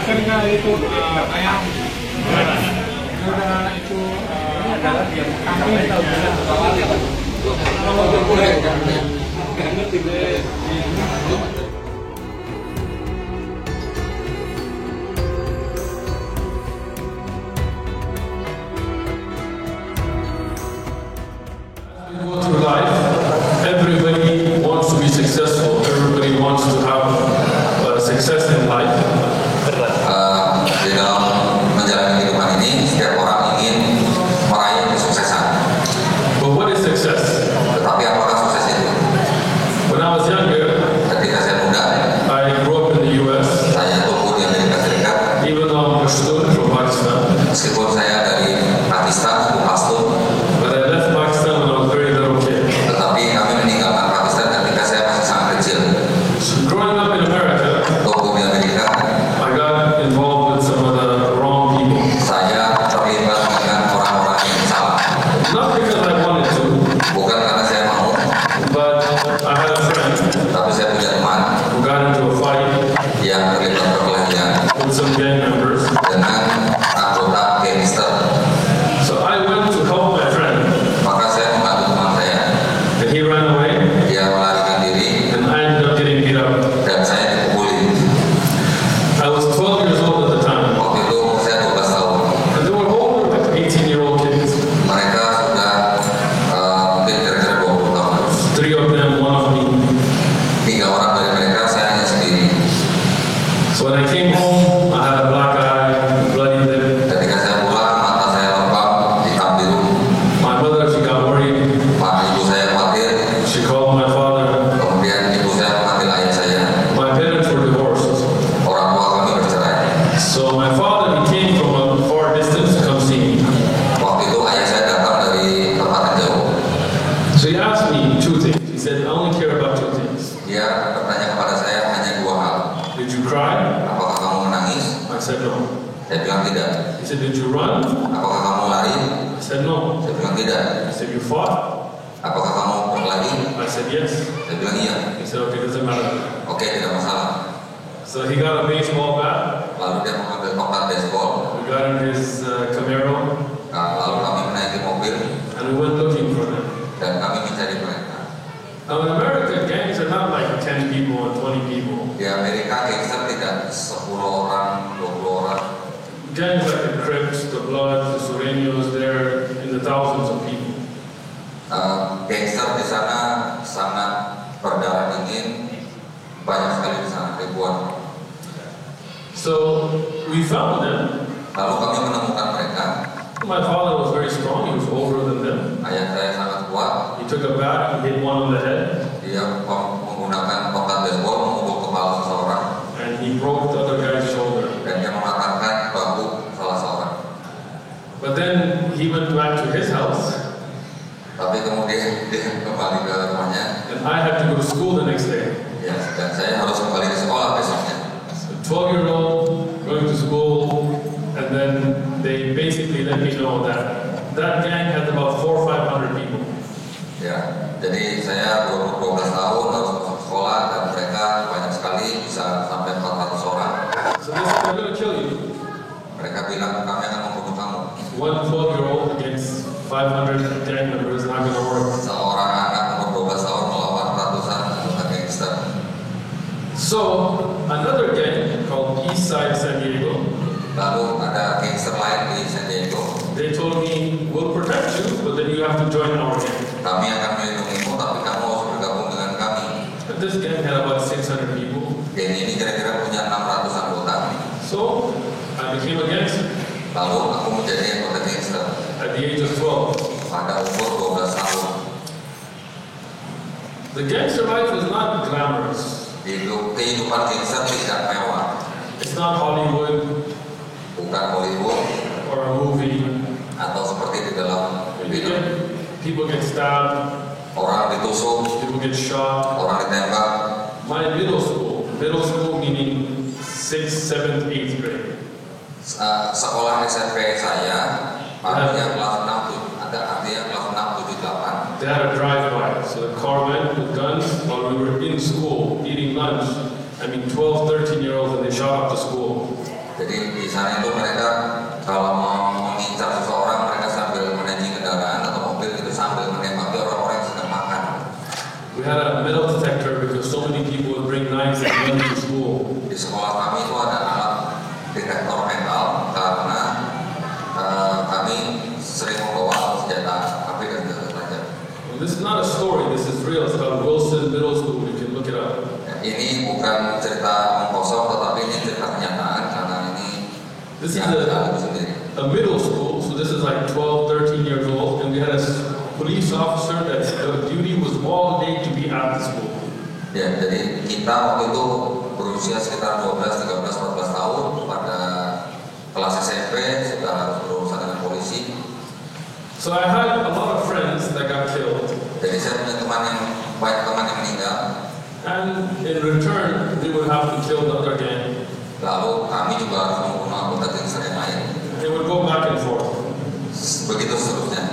Karena itu ayam, karena itu through life, everybody wants to be successful. Everybody wants to have success in life. Di dalam menjalani kehidupan ini, setiap orang ingin meraih kesuksesan. But what is success? Tetapi apakah sukses itu? When I was younger, Ketika saya muda, I grew up in the U.S. saya tumbuh di Amerika Serikat. Even though I'm a student from Pakistan, Meskipun saya dari Pakistan, suku Pashtun, but I left Pakistan when I was a very little kid. tetapi kami meninggalkan Pakistan ketika saya masih sangat kecil. So growing up in America, Tumbuh di Amerika, I got involved with some of the wrong people. saya terlibat dengan orang-orang yang salah. Not because I wanted to, Bukan karena saya mau, but I had a friend tapi saya punya teman who got into a fight yang terlibat perkelahian with some gang members. dengan anggota gangster. So I went to help my friend, Maka saya membantu teman saya. and he ran away, Dia melarikan diri and I ended up getting beat up. dan saya dipukuli. I was 12 years old at the time, Waktu itu saya 12 tahun. and they were older, like 18-year-old kids. Mereka sudah mungkin kira-kira 20 tahun. Three of them, one of me. 3 orang dari mereka, saya hanya sendiri. So when I came home, I had a black eye, bloody lip. Ketika saya pulang, mata saya lebam, hitam biru. My mother, she got worried. Ibu saya khawatir. She called my father. Kemudian ibu saya memanggil ayah saya. My parents were divorced. Orang tua kami bercerai. So my father, he came from a far distance to come see me. Waktu itu ayah saya datang dari tempat yang jauh. So he asked me two things. He said, I only care about two things. Dia bertanya kepada saya hanya 2 hal. Did you cry? Apakah kamu menangis? I said no. Saya bilang tidak. He said, did you run? Apakah kamu lari? I said no. Saya bilang tidak. He said, you fought? Apakah kamu berkelahi? I said yes. Saya bilang iya. He said, okay, doesn't matter. Oke, tidak masalah. So he got a baseball bat. Lalu dia mengambil tongkat baseball. We got in his Camaro, Lalu kami menaiki mobil and we went looking for them. dan kami mencari mereka. Now in America, gangs are not like 10 people or 20 people. Di Amerika gangster tidak 10 orang, 20 orang. Gangs like the Crips, the Bloods, the Sureños, they're in the thousands of people. Gangster di sana sangat berdarah dingin, banyak sekali di sana, ribuan. So we found them. Lalu kami menemukan mereka. My father was very strong, he was older than them. Ayah saya sangat kuat. He took a bat and hit one on the head, Dia menggunakan tongkat baseball memukul kepala seseorang and he broke the other guy's shoulder. dan dia mematahkan bahu salah seorang. But then he went back to his house, Tapi kemudian dia kembali ke rumahnya. and I had to go to school the next day. Ya, dan saya harus kembali ke sekolah besoknya. So 12-year-old going to school, and then they basically let me know that that gang had about 400 or 500 people. Ya, jadi saya 12 tahun harus masuk sekolah dan mereka banyak sekali, bisa sampai 400 orang. So they said, we're going to kill you. Mereka bilang kami akan membunuh kamu. One 12-year-old against 500 gang members, not going to work. Seorang anak umur 12 tahun melawan ratusan anggota gangster. So another gang called Eastside San Diego, Lalu ada gangster lain di San Diego. they told me, we'll protect you, but then you have to join our gang. Kami akan melindungimu, tapi kamu harus bergabung dengan kami. And this gang had about 600 people. Geng ini kira-kira punya 600 anggota. So I became a gangster Lalu aku menjadi anggota gangster at the age of 12. pada umur 12 tahun. The gangster life is not glamorous. Kehidupan gangster tidak mewah. It's not Hollywood Bukan Hollywood or a movie. atau seperti di dalam film. People get stabbed, Orang ditusuk, people get shot. orang ditembak. My middle school meaning 6th, 7th, 8th grade. Sekolah SMP saya artinya kelas 6, ada artinya kelas 6, 7, 8. They had a drive-by, so the car went with guns while we were in school eating lunch. I mean, 12, 13-year-olds, and they shot up the school. Jadi di sana itu mereka kalau mau mengincar seseorang, mereka sambil menaiki kendaraan atau mobil itu sambil menembaki orang-orang yang sedang makan. We had a metal detector because so many people would bring knives and guns to school. Di sekolah kami itu ada alat detektor metal karena kami sering membawa senjata api dan senjata tajam. Well, this is not a story, this is real. It's called Wilson Middle School. You can look it up. Ini bukan cerita kosong, tetapi ini cerita kenyataan karena ini This is yang kita sendiri. a middle school, so this is like 12, 13 years old, and we had a police officer that's duty was all day to be at the school. Ya, jadi kita waktu itu berusia sekitar 12, 13, 14 tahun pada kelas SMP sudah harus berurusan dengan polisi. So I had a lot of friends that got killed, Jadi saya punya banyak teman yang meninggal. and in return, we would have to kill the other gang. Lalu kami juga harus membunuh anggota gangster yang lain. It would go back and forth. Begitu seterusnya.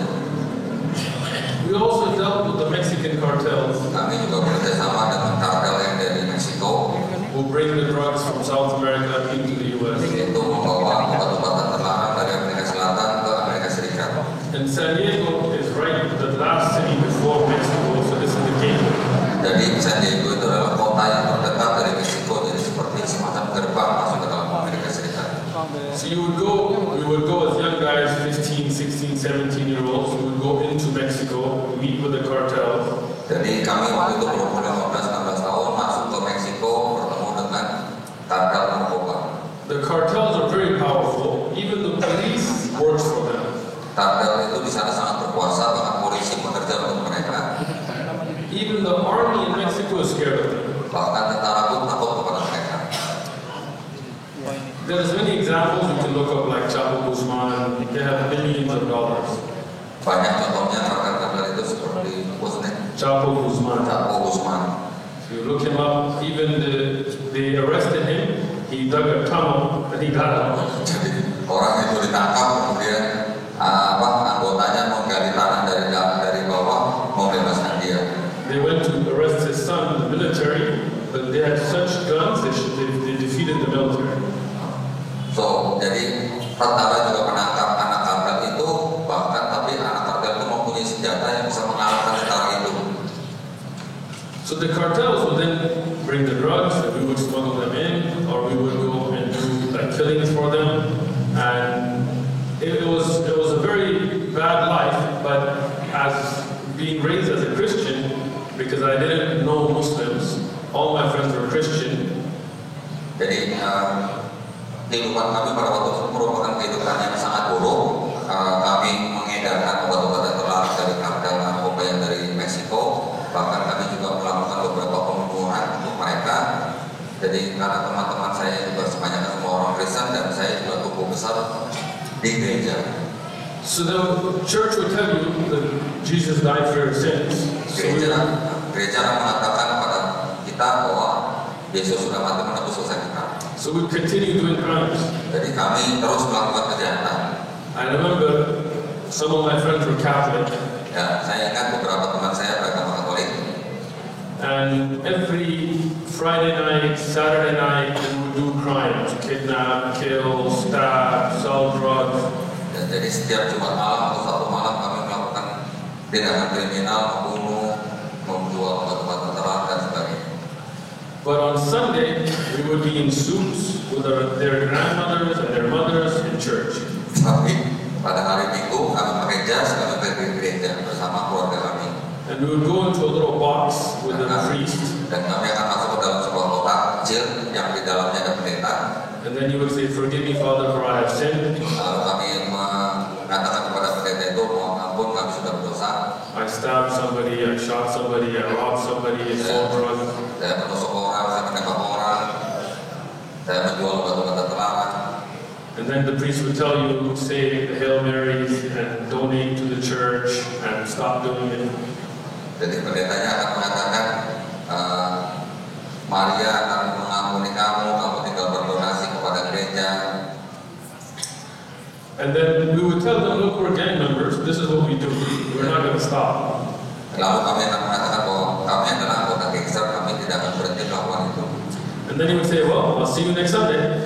We also dealt with the Mexican cartels Kami juga bekerja sama dengan kartel yang dari Meksiko, who bring the drugs from South America into the U.S. yaitu membawa obat-obatan terlarang dari Amerika Selatan ke Amerika Serikat. And San Diego is right the last city before Mexico, so this is the gateway. Jadi San Diego itu adalah kota yang terdekat dari Meksiko, jadi seperti semacam gerbang masuk ke dalam Amerika Serikat. So we would go as young guys, 15, 16, 17-year-olds, we would go into Mexico, meet with the cartels. Jadi kami waktu itu berumur 15-16 tahun masuk ke Meksiko bertemu dengan kartel narkoba. The cartels are very powerful, even the police works for them. Kartel itu di sana sangat berkuasa, bahkan polisi bekerja untuk mereka. Even the army in Mexico is scared of them. Bahkan tentara pun takut kepada mereka. There's many examples you can look up, like Chapo Guzman. They have millions of dollars. Banyak contohnya kartel itu seperti Chapo Guzman. Chapo Guzman. If you look him up, even they arrested him. He dug a tunnel, and he got out. Jadi orang itu ditangkap, kemudian anggotanya menggali tanah dari bawah, membebaskan dia. They went to arrest his son in the military, but they had such guns, they defeated the military. So, jadi tentara juga menangkap anak kartel itu, bahkan tapi anak kartel itu mempunyai senjata yang bisa mengalahkan tentara itu. So the cartels would then bring the drugs, and we would smuggle them in, or we would go and do like killings for them. And it was a very bad life, but as being raised as a Christian, because I didn't know Muslims, all my friends were Christian. Jadi kehidupan kami pada waktu itu merupakan kehidupan yang sangat buruk. Kami mengedarkan obat-obatan terlarang dari kartel narkoba yang dari Meksiko. Bahkan kami juga melakukan beberapa pembunuhan untuk mereka. Jadi karena teman-teman saya juga sebanyak semua orang Kristen dan saya juga tumbuh besar di gereja. So the church would tell you that Jesus died for your sins. Gereja mengatakan kepada kita bahwa Yesus sudah mati menebus dosa kita. So we continue doing crimes. Jadi kami terus melakukan kejahatan. I remember some of my friends were Catholic. Ya, saya ingat beberapa teman saya beragama Katolik. And every Friday night, Saturday night, we would do crimes: kidnap, kill, stab, sell drugs. Dan jadi setiap Jumat malam atau Sabtu malam kami melakukan tindakan kriminal, membunuh, menjual obat-obatan terlarang dan sebagainya. But on Sunday, we would be in suits with their grandmothers and their mothers in church. Tapi pada hari Minggu kami pakai jas, kami pergi ke gereja bersama keluarga kami. And we would go into a little box with a priest. Dan kami akan masuk ke dalam sebuah kotak kecil yang di dalamnya ada pendeta. And then you would say, "Forgive me, Father, for I have sinned. Lalu kami mengatakan kepada pendeta itu, mohon ampun, kami sudah berdosa. I stabbed somebody, I shot somebody, I robbed somebody, I sold drugs." Saya menusuk orang, saya menembak orang, saya menjual obat-obatan terlarang. And then the priest would tell you, say the Hail Marys and donate to the church and stop doing it. Jadi pendetanya akan mengatakan, Maria akan mengampuni kamu, kamu tinggal berdonasi kepada gereja. And then we would tell them, look, we're gang members, this is what we do, we're not going to stop. Lalu kami akan mengatakan bahwa kami adalah anggota gangster, kami tidak akan berhenti melakukan itu. And then he would say, well, I'll see you next Sunday.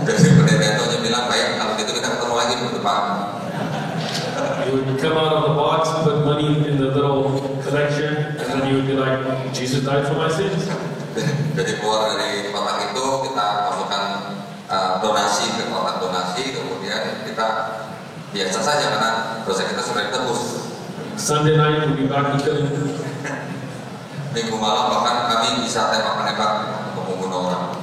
Jadi pendeta itu hanya bilang, baik, kalau gitu kita ketemu lagi di depan. He would come out of the box, put money in the little collection, and then he would be like, Jesus died for my sins. Jadi keluar dari kotak itu, kita masukkan donasi ke kotak donasi, kemudian kita biasa saja karena dosa kita sudah ditebus. Sunday night we'll be back to killing. Minggu malam bahkan kami bisa tembak-menembak untuk membunuh orang.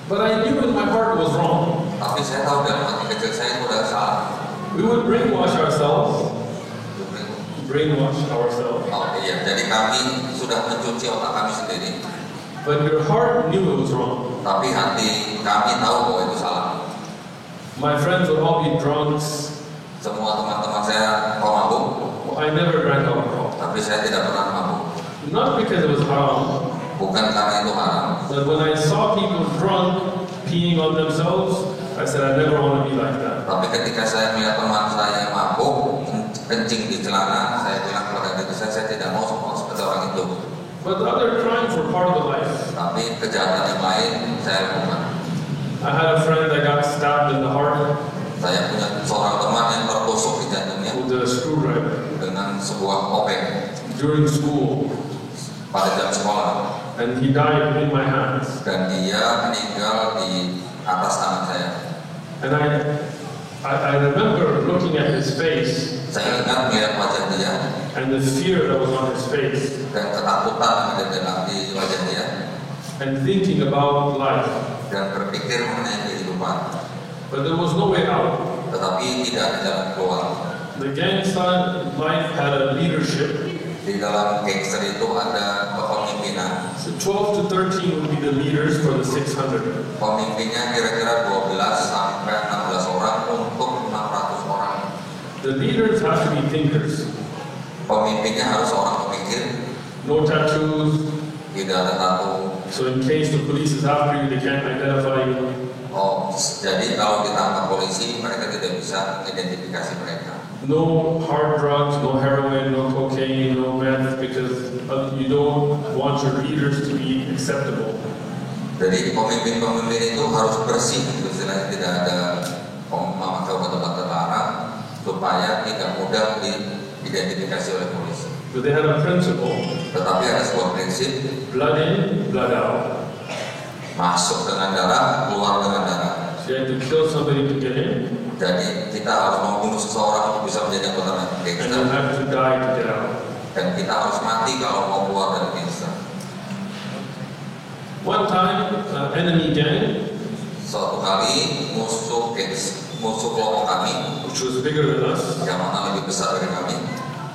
But I knew in my heart it was wrong. Tapi saya tahu dalam hati kecil saya itu udah salah. We would brainwash ourselves. Oh iya, jadi kami sudah mencuci otak kami sendiri. But your heart knew it was wrong. Tapi hati kami tahu bahwa itu salah. My friends would all be drunks. Semua teman-teman saya pemabuk. I never drank alcohol. Tapi saya tidak pernah mabuk. Not because it was haram. Bukan karena itu haram. But when I saw people drunk, peeing on themselves, I said I never want to be like that. Tapi ketika saya melihat teman saya mabuk, kencing di celana, saya bilang kepada diri saya tidak mau seperti orang itu. But the other crimes were part of the life. Tapi kejahatan yang lain saya lakukan. I had a friend that got stabbed in the heart. Saya punya seorang teman yang tertusuk di jantungnya with a screwdriver dengan sebuah obeng during school, pada jam sekolah, and he died in my hands. dan dia meninggal di atas tangan saya. And I remember looking at his face. Saya ingat melihat wajah dia and the fear that was on his face, dan ketakutan yang ada di wajah dia, and thinking about life. dan berpikir mengenai kehidupan. But there was no way out. Tetapi tidak ada jalan keluar. The gangster life had a leadership. Di dalam gangster itu ada kepemimpinan. So 12 to 13 would be the leaders for the 600. Pemimpinnya kira-kira 12 sampai 16 orang untuk 600 orang. The leaders have to be thinkers. Pemimpinnya harus orang pemikir. No tattoos. Tidak ada tato. So in case the police is after you, they can't identify you. Oh, jadi kalau ditangkap polisi, mereka tidak bisa identifikasi mereka. No hard drugs, no heroin, no cocaine, no meth, because you don't want your leaders to be acceptable. Jadi pemimpin-pemimpin itu harus bersih, istilahnya tidak ada memakai obat-obat terlarang supaya tidak mudah diidentifikasi oleh polisi. But they had a principle. Tetapi ada sebuah prinsip, blood in, blood out. Masuk dengan darah, keluar dengan darah. So you have to kill somebody to get in. Jadi kita harus membunuh seseorang untuk bisa menjadi anggota gangster. And you have to die to get out. Dan kita harus mati kalau mau keluar dari gangster. One time, enemy gang, Suatu kali musuh kelompok kami, which was bigger than us, yang mana lebih besar dari kami,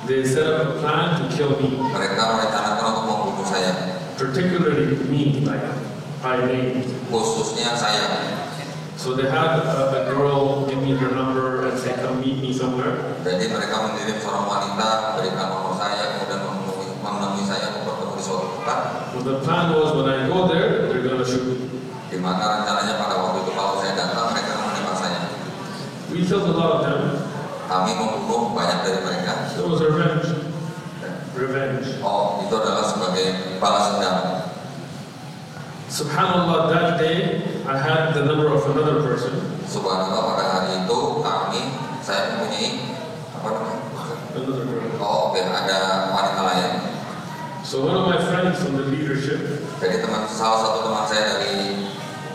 they set up a plan to kill me. mereka merencanakan untuk membunuh saya. Particularly me, like I named. Khususnya saya. So they had a girl give me her number and say, come meet me somewhere. Jadi mereka mengirim seorang wanita, berikan nomor saya, kemudian menemui saya untuk bertemu di suatu tempat. Well, the plan was when I go there, they're gonna shoot me. Di mana rencananya pada waktu itu kalau saya datang, mereka akan menembak saya. We killed a lot of them. Kami membunuh banyak dari mereka. It was revenge. Revenge. Oh, itu adalah sebagai balas dendam. Subhanallah, that day I had the number of another person. Subhanallah, pada hari itu saya mempunyai apa namanya? Another girl. Oh, oke, ada wanita lain. So one of my friends from the leadership, Jadi salah satu teman saya dari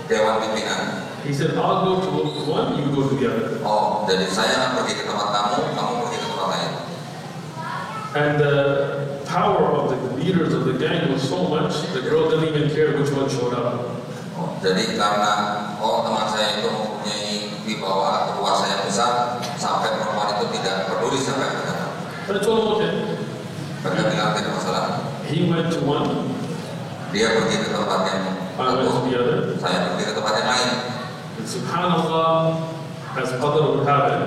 Dewan Pimpinan. he said, I'll go to one, you go to the other. Oh, jadi saya akan pergi ke tempat kamu, kamu pergi ke tempat lain. And the power of the leaders of the gang was so much, the girl didn't even care which one showed up. Oh, jadi karena teman saya itu mempunyai wibawa atau kuasa yang besar, sampai perempuan itu tidak peduli sampai ke sana. But I told him, okay. Mereka bilang tidak masalah. He went to one, Dia pergi ke tempat yang I went to the other. saya pergi ke tempat yang lain. And subhanallah, as Qadr would have it,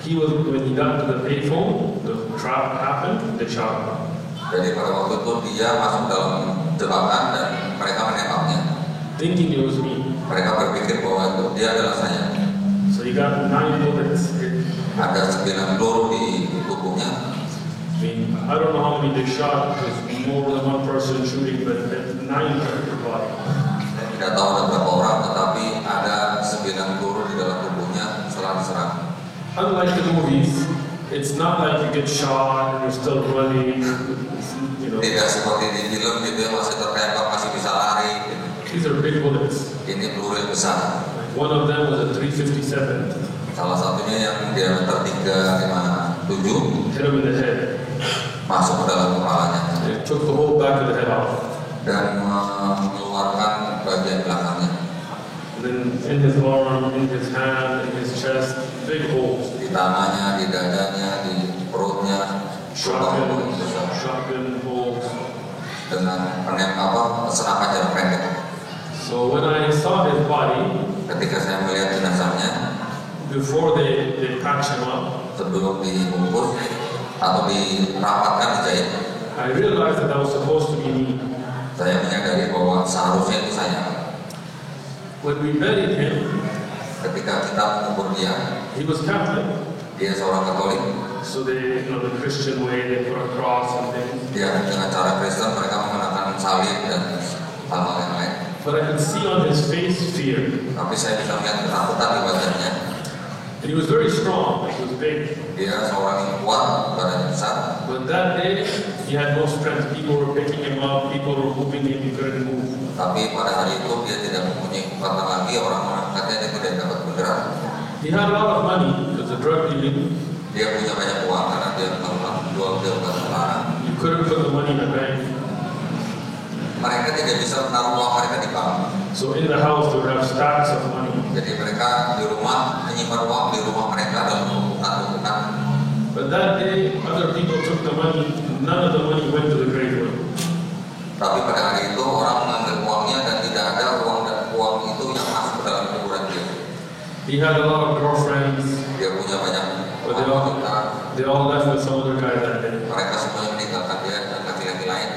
when he got to the payphone, the trap happened, they shot him. Jadi pada waktu itu dia masuk dalam jebakan dan mereka menembaknya. Thinking it was me. Mereka berpikir bahwa itu dia adalah saya. So he got 9 bullets. Ada 9 peluru di tubuhnya. mean, I don't know how many they shot because more than one person shooting, but 9 hurt their body. Saya tidak tahu ada berapa orang, tetapi ada 9 peluru di dalam tubuhnya setelah diserang. Unlike the movies, it's not like you get shot and you're still running, you know. Tidak seperti di film gitu ya, masih tertembak, masih bisa lari. Gitu. These are big bullets. Ini peluru yang besar. One of them was a 357. Salah satunya yang diameter 357 Hit him in the head. masuk ke dalam kepalanya It took the whole back of the head off. dan mengeluarkan bagian belakangnya. And then in his arm, in his hand, in his chest, big holes. Di tangannya, di dadanya, di perutnya, Shotgun holes. dengan senapan jarak pendek. So when I saw his body, Ketika saya melihat jenazahnya, before they patch him up, sebelum dibungkus atau dirapatkan, dijahit, I realized that was supposed to be me. saya menyadari bahwa seharusnya itu saya. When we buried him, Ketika kita mengubur dia, he was Catholic. dia seorang Katolik. So they, the Christian way, they put a cross and things. Dia dengan cara Kristen mereka mengenakan salib dan hal-hal yang lain. But I could see on his face fear. Tapi saya bisa melihat ketakutan di wajahnya. And he was very strong, he was big. Dia seorang yang kuat, badannya besar. But that day, he had no strength. People were picking him up, people were moving him, he couldn't move. Tapi pada hari itu dia tidak mempunyai kekuatan lagi, orang mengangkatnya dia tidak dapat bergerak. He had a lot of money because the drug dealing. Dia punya banyak uang karena dia melakukan jual beli obat terlarang. You couldn't put the money in the bank. Mereka tidak bisa menaruh uang mereka di bank. So in the house, they would have stacks of money. Jadi mereka di rumah menyimpan uang di rumah mereka dalam tumpukan-tumpukan. But that day, other people took the money. None of the money went to the graveyard. Tapi pada hari itu orang mengambil uangnya dan tidak ada uang itu yang masuk ke dalam kuburan dia. He had a lot of girlfriends. Dia punya banyak But wanita. they all left with some other guy that day. Mereka semuanya meninggalkan dia dan laki-laki lain.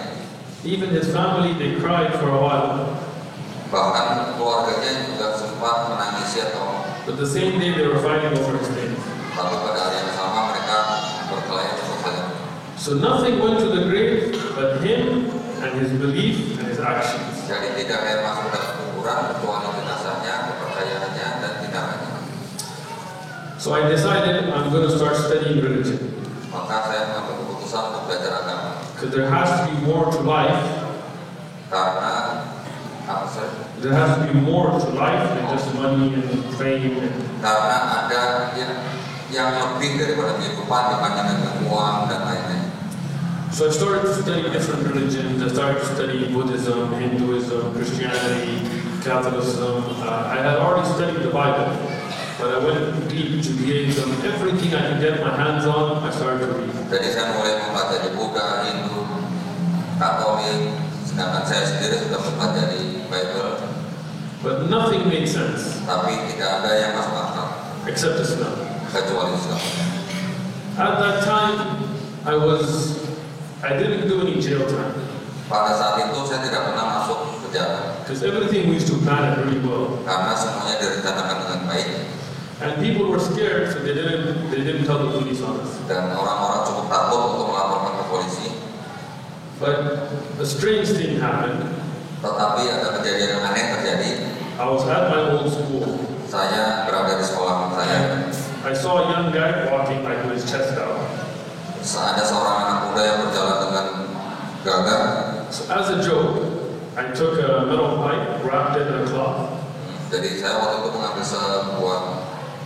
Even his family, they cried for a while. Bahkan keluarganya juga sempat menangisi atau. But the same day, they were fighting over his things. Tapi pada hari yang sama mereka berkelahi untuk saya. So nothing went to the grave but him and his belief and his actions. Jadi tidak ada yang masuk dalam kuburan kecuali jenazahnya, kepercayaannya dan tindakannya. So I decided I'm going to start studying religion. Maka saya mengambil keputusan untuk belajar agama. Because there has to be more to life. Karena There has to be more to life than just money and fame. Karena ada yang lebih daripada kehidupan dibandingkan dengan uang dan lain-lain. So I started to study different religions. I started to study Buddhism, Hinduism, Christianity, Catholicism. I had already studied the Bible, but I went deep, Judaism, everything I could get my hands on, I started to read. Jadi saya mulai mempelajari Buddha, Hindu, Katolik, sedangkan saya sendiri sudah mempelajari Bible. But nothing made sense. Tapi tidak ada yang masuk akal. Except Islam. Kecuali Islam. At that time, I didn't do any jail time. Pada saat itu saya tidak pernah masuk penjara. Because everything we used to plan it really well. Karena semuanya direncanakan dengan baik. And people were scared, so they didn't tell the police on us. Dan orang-orang cukup takut untuk melaporkan ke polisi. But a strange thing happened. Tetapi ada kejadian yang aneh terjadi. I was at my old school. Saya berada di sekolah saya. I saw a young guy walking like with his chest out. Ada seorang anak muda yang berjalan dengan gagah. So as a joke, I took a metal pipe, wrapped it in a cloth. Jadi saya waktu itu mengambil sebuah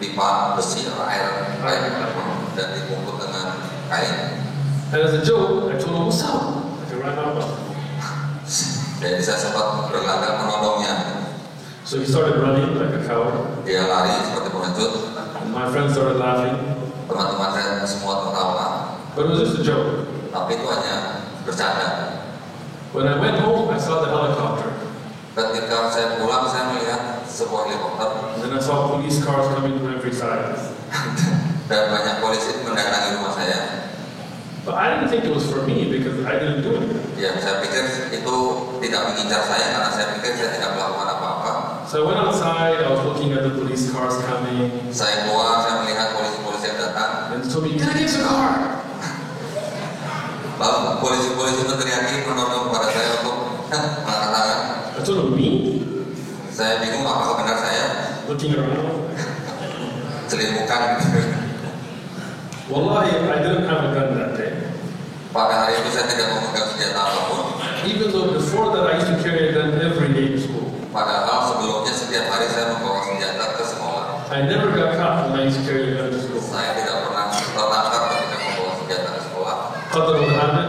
pipa besi air dan dibungkus dengan kain. And as a joke, I told him, "What's up?" I ran out. Jadi saya sempat berlagak menodongnya. So he started running like a coward. Dia lari seperti pengecut. And my friends started laughing. Teman-teman saya semua tertawa. But it was just a joke. Tapi itu hanya bercanda. When I went home, I saw the helicopter. Ketika saya pulang, saya melihat sebuah helikopter. And then I saw police cars coming from every side. Dan banyak polisi mendatangi rumah saya. But I didn't think it was for me because I didn't do it. Ya, saya pikir itu tidak mengincar saya karena saya pikir saya tidak melakukan apa-apa. So I went outside, I was looking at the police cars coming. Saya keluar, saya melihat polisi-polisi yang datang. And they told me, "Get against the car." Lalu polisi-polisi meneriaki menodong kepada saya untuk mengangkat tangan. I told him, me? Saya bingung apakah benar saya Looking around. selimukan. Wallahi, I didn't have a gun that day. Pada hari itu saya tidak memegang senjata apapun. Even though before that I used to carry a gun every day to school. Padahal sebelumnya setiap hari saya membawa senjata ke sekolah. I never got caught when I used to carry a gun to school. Saya tidak pernah tertangkap ketika membawa senjata ke sekolah. Qadr al-Amin,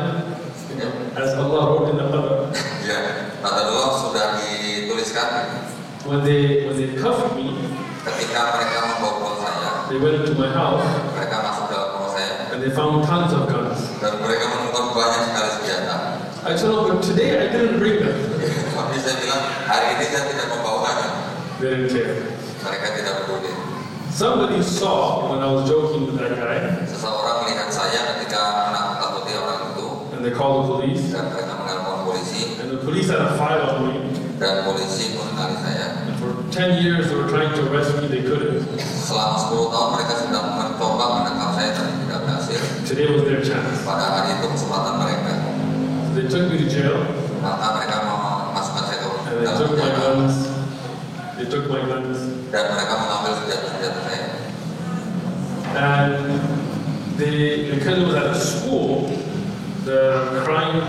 Ya, as Allah wrote in the Qadr. ya. Qadarullah sudah dituliskan. When they cuffed me, Ketika mereka membawa saya, they went into my house mereka masuk dalam rumah saya and they found tons of guns. dan mereka menemukan banyak sekali senjata. I told them, but today I didn't bring them. Tapi saya bilang, hari ini saya tidak membawanya. They didn't care. Mereka tidak peduli. Somebody saw when I was joking with that guy, Seseorang melihat saya ketika menakut-nakuti orang itu and they called the police, dan mereka menelpon polisi and the police had a file on me. dan polisi mengenali saya. And for 10 years they were trying to arrest me, they couldn't. Selama 10 tahun mereka sudah mencoba menangkap saya tapi tidak berhasil. Today was their chance. Pada hari itu kesempatan mereka. So they took me to jail, Maka mereka memasukkan saya ke and they dalam took my penjara guns. They took my guns. dan mereka mengambil senjata-senjata saya. And because it was at a school, the crime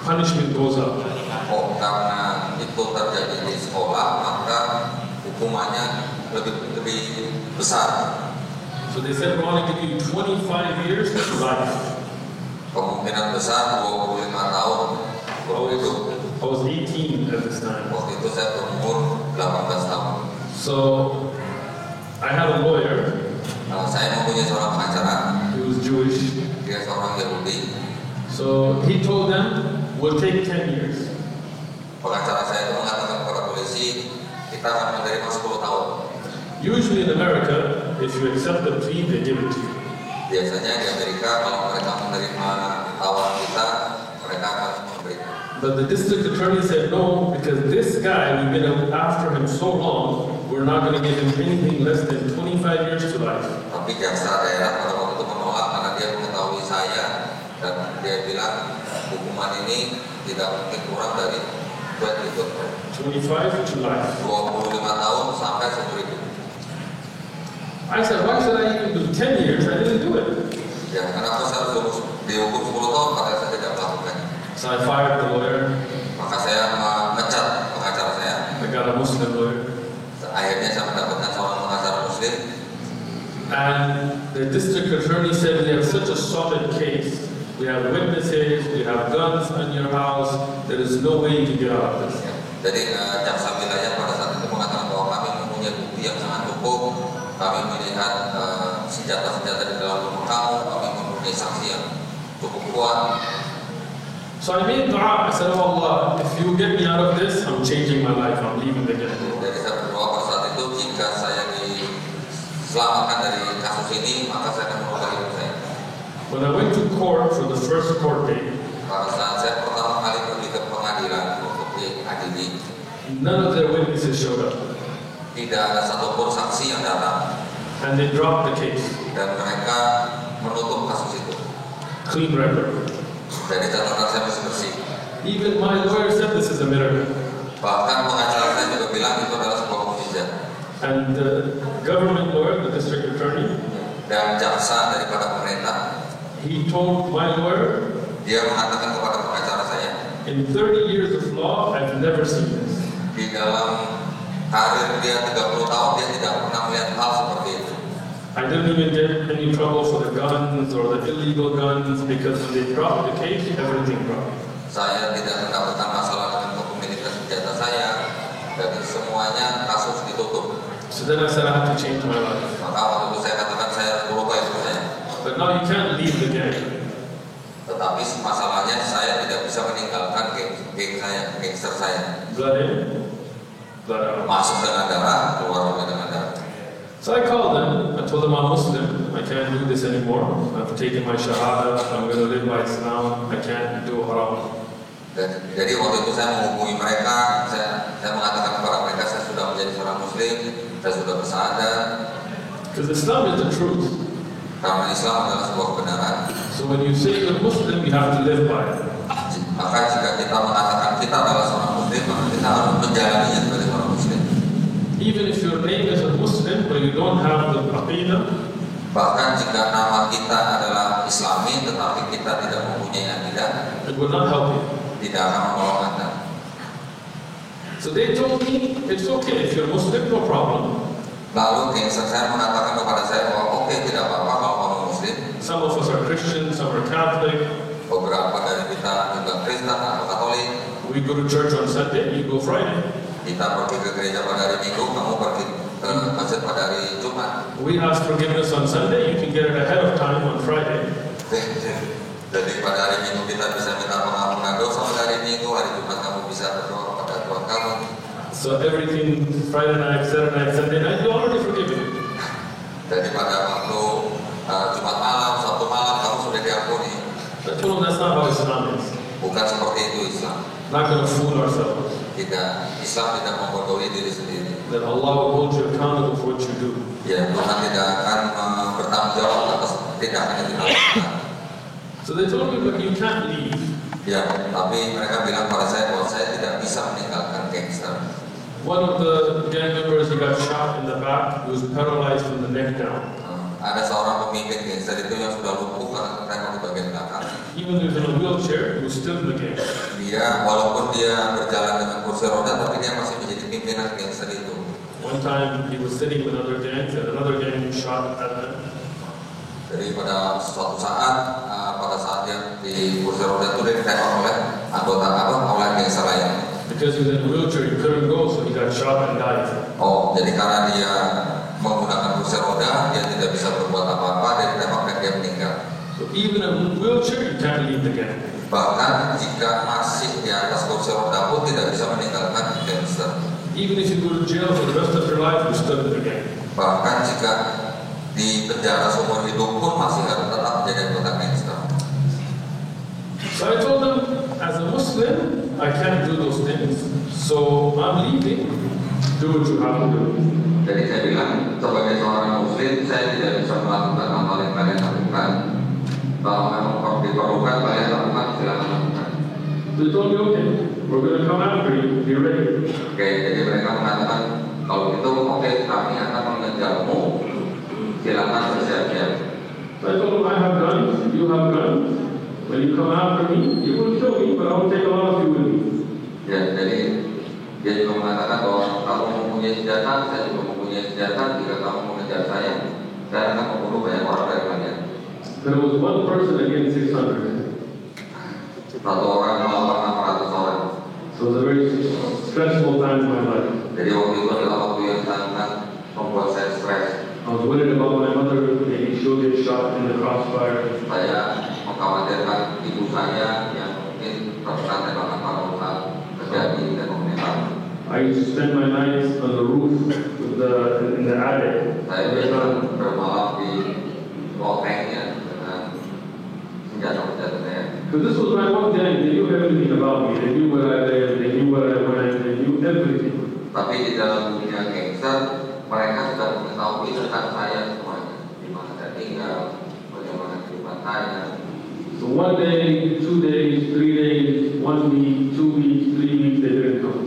punishment goes up. Oh, karena itu terjadi di sekolah, maka hukumannya lebih besar. So they said, we want to give you 25 years to life. Kemungkinan besar 25 tahun itu. I was 18 at this time. Waktu itu saya berumur 18 tahun. So I had a lawyer. Saya mempunyai seorang pengacara, He was Jewish. dia seorang Yahudi. So he told them, we'll take 10 years. Pengacara saya itu mengatakan kepada polisi, kita akan menerima 10 tahun. Usually in America, if you accept the plea, they give it to you. Biasanya di Amerika kalau mereka menerima tawaran kita, mereka akan memberikan. But the district attorney said no, because this guy, we've been after him so long, we're not going to give him anything less than 25 years to life. Tapi jaksa daerah pada waktu itu menolak karena dia mengetahui saya dan dia bilang hukuman ini tidak mungkin kurang dari 25 to life. 25 tahun sampai seumur hidup. I said, why should I even do 10 years? I didn't do it. Ya, kenapa saya harus dihukum 10 tahun padahal saya tidak melakukannya? So I fired the lawyer. Maka saya memecat pengacara saya. I got a Muslim lawyer. Akhirnya saya mendapatkan seorang pengacara Muslim. And the district attorney said, we have such a solid case. We have witnesses, we have guns in your house. There is no way you can get out of this. Jadi jaksa wilayah pada saat itu mengatakan bahwa kami mempunyai bukti yang sangat cukup. Kami melihat senjata-senjata di dalam rumah kamu. Kami mempunyai saksi yang cukup kuat. So I made dua. I said, oh Allah, if you get me out of this, I'm changing my life. I'm leaving the ghetto. Jadi saya berdoa pada saat itu, jika saya diselamatkan dari kasus ini, maka saya akan merubah hidup saya. When I went to court for the first court date, Pada saat saya pertama kali pergi ke pengadilan untuk diadili, none of their witnesses showed up. tidak ada satupun saksi yang datang And they dropped the case. dan mereka menutup kasus itu. Clean record. Jadi catatan saya masih bersih. Even my lawyer said this is a miracle. Bahkan pengacara saya juga bilang itu adalah sebuah mukjizat. And the government lawyer, the district attorney, Dan jaksa daripada pemerintah, he told my lawyer, dia mengatakan kepada pengacara saya, in 30 years of law, I've never seen this. di dalam karir dia 30 tahun dia tidak pernah melihat hal seperti itu. I didn't even get any trouble for the guns or the illegal guns because when they dropped the case, everything dropped. Saya tidak mendapatkan masalah dengan kepemilikan senjata saya, jadi semuanya kasus ditutup. So then I said I have to change my life. Maka waktu itu saya katakan saya harus berubah hidup saya. But now you can't leave the gang. Tetapi masalahnya saya tidak bisa meninggalkan geng saya, gangster saya. Blood in, blood out. Masuk dengan darah, keluar juga dengan darah. So I called them. I told them I'm Muslim. I can't do this anymore. I've taken my shahada. I'm going to live by Islam. I can't do haram. Jadi waktu itu saya menghubungi mereka, saya mengatakan kepada mereka saya sudah menjadi seorang Muslim, saya sudah bersadar. Because Islam is the truth. Karena Islam adalah sebuah kebenaran. So when you say you're Muslim, you have to live by it. Maka jika kita mengatakan kita adalah seorang Muslim, maka kita harus menjalaninya sebagai seorang Muslim. Even if your name is a Muslim, but you don't have the aqidah, Bahkan jika nama kita adalah Islami, tetapi kita tidak mempunyai akidah, it will not help you. tidak akan menolong Anda. So they told me, it's okay if you're Muslim, no problem. Lalu gangster saya mengatakan kepada saya bahwa oke, tidak apa-apa kalau kamu Muslim. Some of us are Christians, some are Catholic. Beberapa dari kita juga Kristen atau Katolik. We go to church on Sunday, you go Friday. Kita pergi ke gereja pada hari Minggu, kamu pergi ke masjid pada hari Jumat. We ask forgiveness on Sunday, you can get it ahead of time on Friday. Jadi pada hari Minggu kita bisa minta pengampunan dosa pada hari Minggu, hari Jumat kamu bisa berdoa pada Tuhan kamu. So everything, Friday night, Saturday night, Sunday night, you're already forgiven. Jadi pada waktu Jumat malam, Sabtu malam kamu sudah diampuni. I told them that's not how Islam is. Bukan seperti itu Islam. Not going to fool ourselves. Tidak, Islam tidak membodohi diri sendiri. That Allah will hold you accountable for what you do. Ya, Tuhan tidak akan bertanggung jawab atas tindakan yang dilakukan. So they told me, but you can't leave. Ya, tapi mereka bilang pada saya bahwa saya tidak bisa meninggalkan gangster. One of the gang members, he got shot in the back. He was paralyzed from the neck down. Ada seorang pemimpin gangster itu yang sudah lumpuh karena tembak di bagian belakang. Even though he was in a wheelchair, he was still in the gang. Dia, walaupun dia berjalan dengan kursi roda, tapi dia masih menjadi pimpinan gangster itu. One time, he was sitting with other gangs, and another gang shot at him. Jadi pada suatu saat, pada saat dia di kursi roda itu dia ditembak oleh anggota oleh gangster lain. Because he was in a wheelchair, he couldn't go, so he got shot and died. Oh, jadi karena dia menggunakan kursi roda, dia tidak bisa berbuat apa-apa, dia ditembak dan dia meninggal. So even in a wheelchair, you can't leave the gang. Bahkan jika masih di atas kursi roda pun tidak bisa meninggalkan gangster. Even if you go to jail for the rest of your life, you're still in the gang. Bahkan jika di penjara seumur hidup pun masih harus tetap menjadi anggota gangster. So I told them, as a Muslim, I can't do those things. So I'm leaving. Do what you have to do. Jadi saya bilang, sebagai seorang Muslim, saya tidak bisa melakukan hal yang kalian lakukan. Kalau memang diperlukan, kalian lakukan, silakan lakukan. They told me, okay, we're going to come after you. Be ready. Oke, jadi mereka mengatakan, kalau itu oke, kami akan mengejarmu. Silakan bersiap-siap. So I told them, I have guns. You have guns. When you come after me, you will kill me, but I will take a lot of you with me. Ya, jadi dia juga mengatakan bahwa kamu mempunyai senjata, saya juga mempunyai senjata. Jika kamu mengejar saya akan membunuh banyak orang dari kalian. There was one person against 600. Satu orang melawan 600 orang. So it was a very stressful time in my life. Jadi waktu itu adalah waktu yang sangat membuat saya stres. I was worried about my mother, maybe she'll get shot in the crossfire. Saya mengkhawatirkan ibu saya yang mungkin terkena tembakan paru-paru terjadi dan meninggal. I used to spend my nights on the roof in the attic. Saya biasa bermalam di lotengnya dengan senjata-senjata saya. Because this was my one gang, they knew everything about me. They knew where I lived, they knew where I went, they knew everything. Tapi di dalam dunia gangster, mereka sudah mengetahui tentang saya semuanya. Di mana saya tinggal, bagaimana kehidupan saya. So one day, 2 days, 3 days, 1 week, 2 weeks, 3 weeks, they didn't come.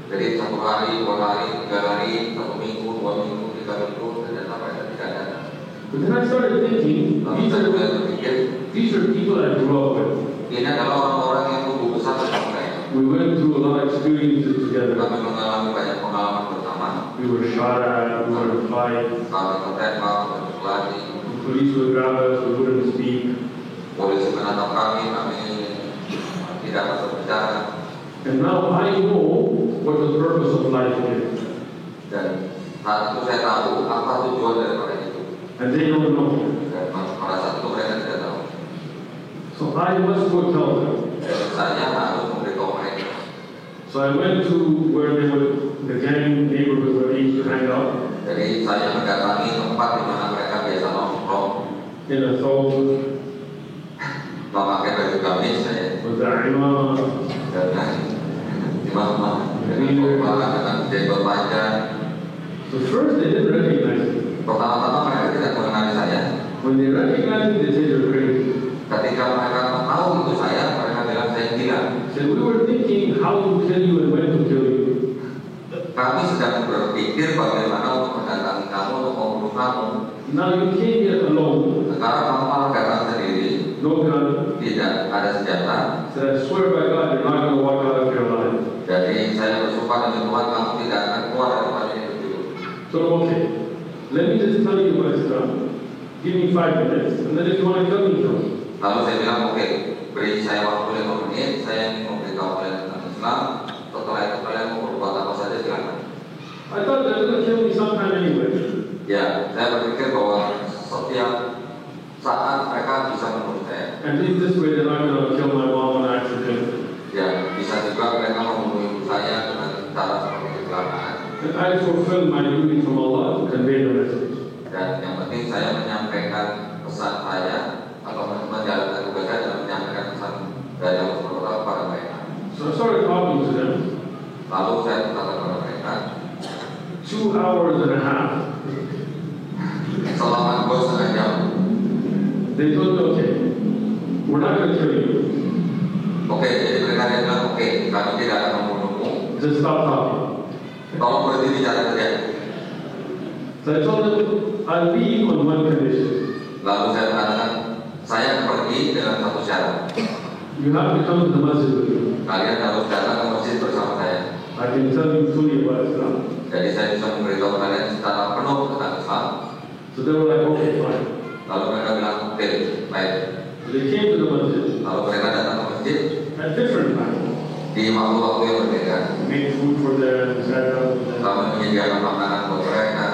Jadi 1 hari, 2 hari, 3 hari, 1 minggu, 2 minggu, 3 minggu, ternyata mereka tidak datang. But then I started thinking, Lalu saya mulai berpikir, these are people I grew up with. ini adalah orang-orang yang tumbuh besar bersama saya. We went through a lot of experiences together. Kami mengalami banyak pengalaman bersama. We were shot at, we were in fights. Kami tertembak, berkelahi. The police would grab us, we wouldn't speak. Polisi menatap kami tidak bisa berbicara. And now I know what the purpose of life is. Dan saat itu saya tahu apa tujuan daripada itu. And they don't know. Dan pada saat itu mereka tidak tahu. So I must go tell them. Saya harus memberitahu mereka. So I went to where they were, the gang neighborhood where they used to hang out. Jadi saya mendatangi tempat di mana mereka biasa nongkrong. In a thawb, Memakai baju gamis saya. with the imam. Dengan imam dengan kepala dengan jenggot panjang. So first they didn't recognize me. Pertama-tama mereka tidak mengenali saya. When they recognize me, they say you're crazy. Ketika mereka tahu itu saya, mereka bilang saya gila. So we were thinking how to kill you and when to kill you. Kami sedang berpikir bagaimana untuk mendatangi kamu, untuk membunuh kamu. Now you came here alone, Sekarang kamu malah datang sendiri, no gun. tidak ada senjata. So I swear by God, you're not going to walk out of here alive. Jadi saya bersumpah demi Tuhan, kamu tidak akan keluar dari rumah ini begitu. So okay, let me just tell you my stuff. Give me 5 minutes, and then if you want to kill me, kill me. Lalu saya bilang, oke, beri saya waktu 5 menit, saya ingin memberitahu kalian tentang Islam. Setelah itu kalian mau berbuat apa saja silakan. I thought they were going to kill me sometime anyway. Ya, saya berpikir bahwa setiap saat mereka bisa membunuh saya. At least this way they're not going to kill my mom on accident. Ya, bisa juga mereka membunuh ibu saya dengan cara seperti kecelakaan. And I fulfill my duty from Allah to convey the message. Dan yang penting saya menyampaikan pesan saya atau menjalankan tugas saya dalam menyampaikan pesan dari Allah SWT kepada mereka. So I started talking to them. Lalu saya berkata kepada mereka, 2 hours and a half. selama 2,5 jam. They told me, okay, we're not going to kill you. Oke, jadi mereka bilang, oke, kami tidak akan membunuhmu. Just stop talking. Tolong berhenti bicara saja. So I told them, I'll leave on one condition. Lalu saya mengatakan, saya pergi dengan satu syarat. You have to come to the masjid with me. Kalian harus datang ke masjid bersama saya. I can tell you fully about Islam. Jadi saya bisa memberitahu kalian secara penuh tentang Islam. So they were like, okay, fine. Lalu mereka bilang, oke, baik. So they came to the masjid Lalu mereka datang ke masjid at different times. di waktu-waktu yang berbeda. Made food for them, sat down with them. Kami menyediakan makanan buat mereka.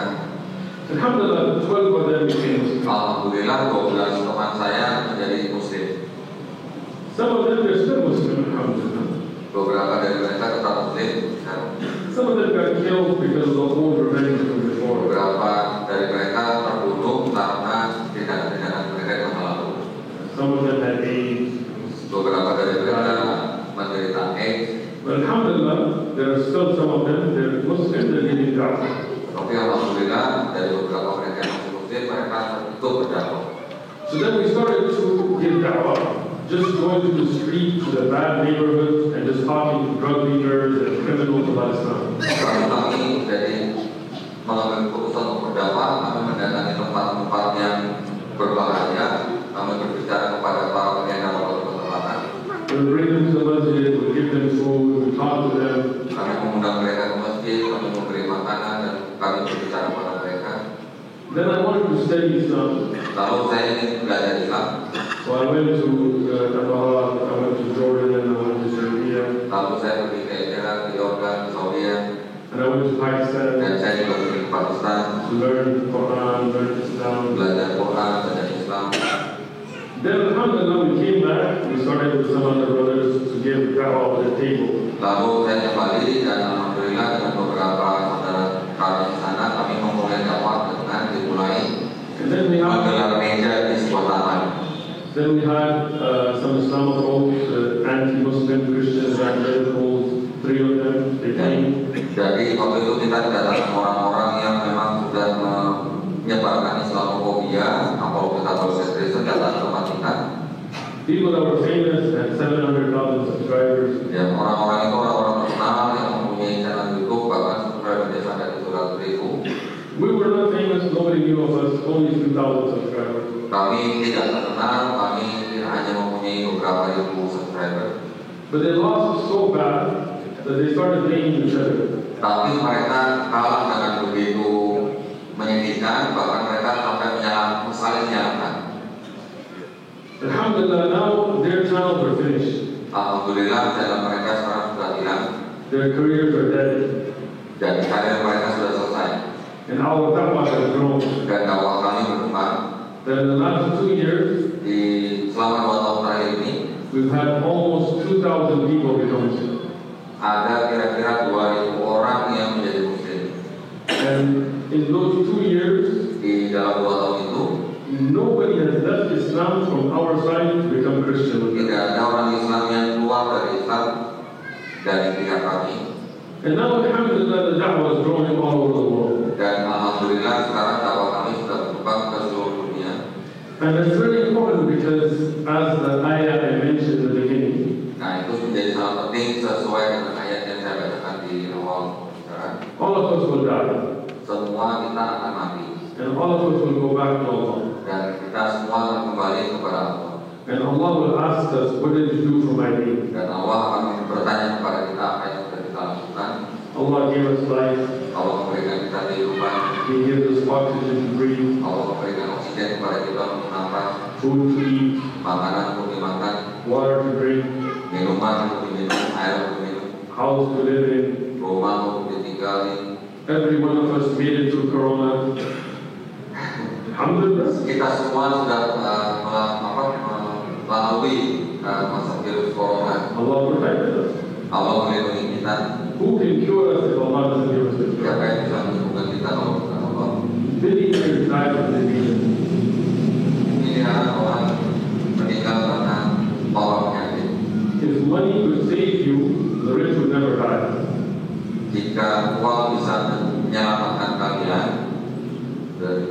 Alhamdulillah, 12 of them became Muslim. Alhamdulillah 12 teman saya menjadi Muslim. Some of them are still Muslim, alhamdulillah. Beberapa dari mereka tetap Muslim. Dan Some of them got killed because of the old revenge from before. beberapa dari mereka terbunuh karena tindakan-tindakan mereka di masa lalu. Some of them had AIDS. Beberapa dari mereka menderita AIDS. But alhamdulillah, there are still some of them, they're Muslim, they're getting da'wah. Tapi alhamdulillah dari beberapa mereka yang masih Muslim mereka tetap berdakwah. So then we started to give da'wah, just going to the street, to the bad neighborhoods, and just talking to drug dealers and criminals about Islam. Lalu kami jadi mengambil keputusan untuk berdakwah, kami mendatangi tempat-tempat yang berbahaya, kami berbicara kepada para pengedar obat-obatan. We would bring them to the masjid, we give them food, we talk to them. Kami mengundang mereka ke masjid, kami memberi makanan dan kami berbicara kepada mereka. Then I wanted to study Islam. Lalu saya ingin belajar Islam. So I went to Qatar, I went to Jordan, I went to Syria, Lalu saya pergi ke Irak, ke Yordan, ke Saudi, and I went to Pakistan dan saya juga pergi ke Pakistan, to learn Quran, learn Islam. belajar Quran, belajar Islam. Then alhamdulillah we came back, we started with some other brothers to give da'wah at the table. Lalu saya kembali dan alhamdulillah dengan beberapa saudara kami di sana kami memulai dakwah dengan dimulai And then we had, menggelar meja di sebuah taman. some Islamic folks, anti-Muslim Christians, radicals, 3 of them, they came. Jadi waktu itu kita kedatangan orang-orang yang memang sudah menyebarkan Islamofobia, apologetic Kristen datang ke tempat kita. People that were famous had 700,000 subscribers. Ya, orang-orang itu orang-orang terkenal yang mempunyai channel YouTube bahkan subscribernya sampai 700.000. We were not famous, nobody knew of us, only 2,000 subscribers. Kami tidak terkenal, kami hanya mempunyai beberapa ribu subscriber. But they lost so bad that they started blaming each other. Tapi mereka kalah dengan begitu menyedihkan, bahkan mereka sampai saling menyalahkan. Alhamdulillah, now their channels are finished. Alhamdulillah channel mereka sekarang sudah hilang Their careers are dead. dan karir mereka sudah selesai. And our da'wah has grown. Dan dakwah kami berkembang. Then in the last 2 years, Di selama 2 tahun terakhir ini we've had almost 2,000 people become Muslim. ada kira-kira 2.000 orang yang menjadi Muslim. And in those 2 years, Di dalam 2 tahun itu nobody has left Islam from our side to become Christian. tidak ada orang Islam yang keluar dari Islam dari pihak kami. And now, alhamdulillah, the da'wah is growing all over the world. Dan alhamdulillah sekarang dakwah kami sudah berkembang ke seluruh dunia. And it's very important because, as the ayah I mentioned in the beginning, Nah, itu menjadi sangat penting sesuai dengan ayat yang saya bacakan di awal pembicaraan. all of us will die. Semua kita akan mati And all of us will go back to Allah. dan kita semua akan kembali kepada Allah. And Allah will ask us, what did you do for my deen? Dan Allah akan bertanya kepada kita apa yang sudah kita lakukan. Allah gave us life. Allah memberikan kita kehidupan. He gives us oxygen to breathe, Allah memberikan oksigen kepada kita untuk nafas, food to eat, makanan untuk dimakan, water to drink, minuman untuk diminum, air untuk diminum, house to live in. rumah untuk ditinggali. Every one of us made it through Corona. Alhamdulillah. Kita semua sudah melalui masa virus corona. Allah protected us. Allah melindungi kita. Who can cure us if Allah doesn't give us the cure? Siapa yang bisa menyembuhkan kita kalau bukan Allah? Billionaires died of disease. Miliaran orang meninggal karena bawa penyakit. If money could save you, the rich would never die. Jika uang bisa menyelamatkan kalian dari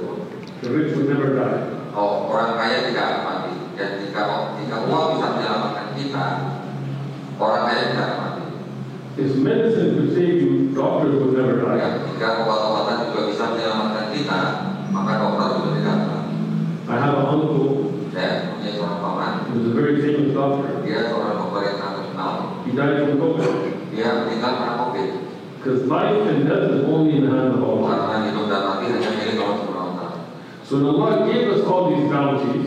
The rich would never die. orang kaya tidak akan mati. Dan jika uang bisa menyelamatkan kita, orang kaya tidak akan mati. If medicine could save you, doctors would never die. Ya, jika obat-obatan juga bisa menyelamatkan kita, maka dokter juga tidak akan mati. I have an uncle Saya punya seorang paman, who was a very famous doctor. dia seorang dokter yang sangat terkenal. He died from COVID. Dia meninggal karena COVID. Because life and death is only in the hands of Allah. Karena hidup dan mati hanya milik Allah Subhanahu wa Ta'ala. So when Allah gave us all these bounties,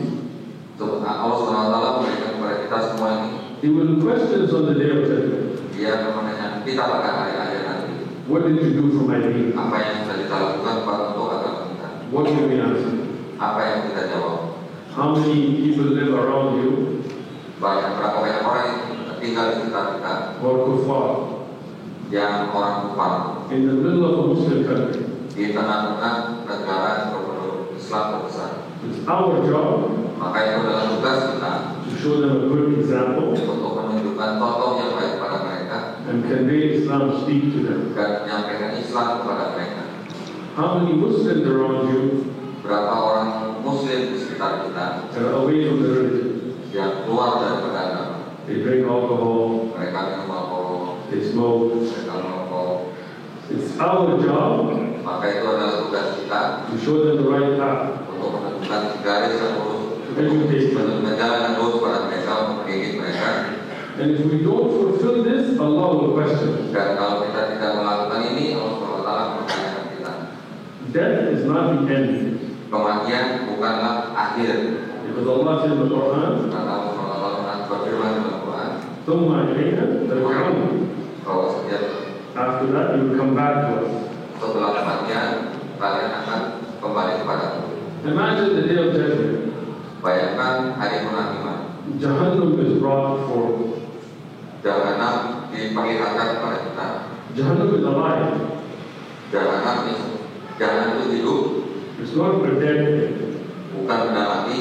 Allah Subhanahu wa Ta'ala memberikan kepada kita semua ini. He will question us on the day of judgment. Dia akan menanyakan kita pada hari akhir nanti. What did you do for my deen? Apa yang sudah kita lakukan untuk agama kita? What did we answer? Apa yang kita jawab? How many people live around you Berapa banyak orang yang tinggal di sekitar kita who are kuffar yang orang kufar in the middle of a Muslim country? di tengah-tengah negara berpenduduk Islam terbesar. It's our job Maka itu adalah tugas kita to show them a good example untuk menunjukkan contoh yang baik kepada mereka and convey Islam, speak to them. dan menyampaikan Islam kepada mereka. How many Muslims around you Berapa orang Muslim di sekitar kita are away from the religion? yang keluar daripada agama? They drink alcohol, Mereka minum alkohol, they smoke. mereka merokok. It's our job Maka itu adalah tugas kita to show them the right path, untuk menentukan garis yang lurus, to educate them. menentukan jalan yang lurus pada mereka, untuk mendidik mereka. And if we don't fulfill this, Allah will question us. Dan kalau kita tidak melakukan ini, Allah SWT akan mempertanyakan kita. Death is not the end. Kematian bukanlah akhir. Because Allah said in the Quran, Karena Allah SWT berfirman dalam Quran ثُمَّ إِلَيْنَا تُرْجَعُونَ. bahwa setiap After that, you will come back to us. setelah kematian kalian akan kembali kepadaku. Imagine the day of judgment. Bayangkan hari penghakiman. Jahannam is brought forth. Jahanam diperlihatkan kepada kita. Jahannam is alive. Jahanam itu hidup, It's not a dead thing. bukan benda mati.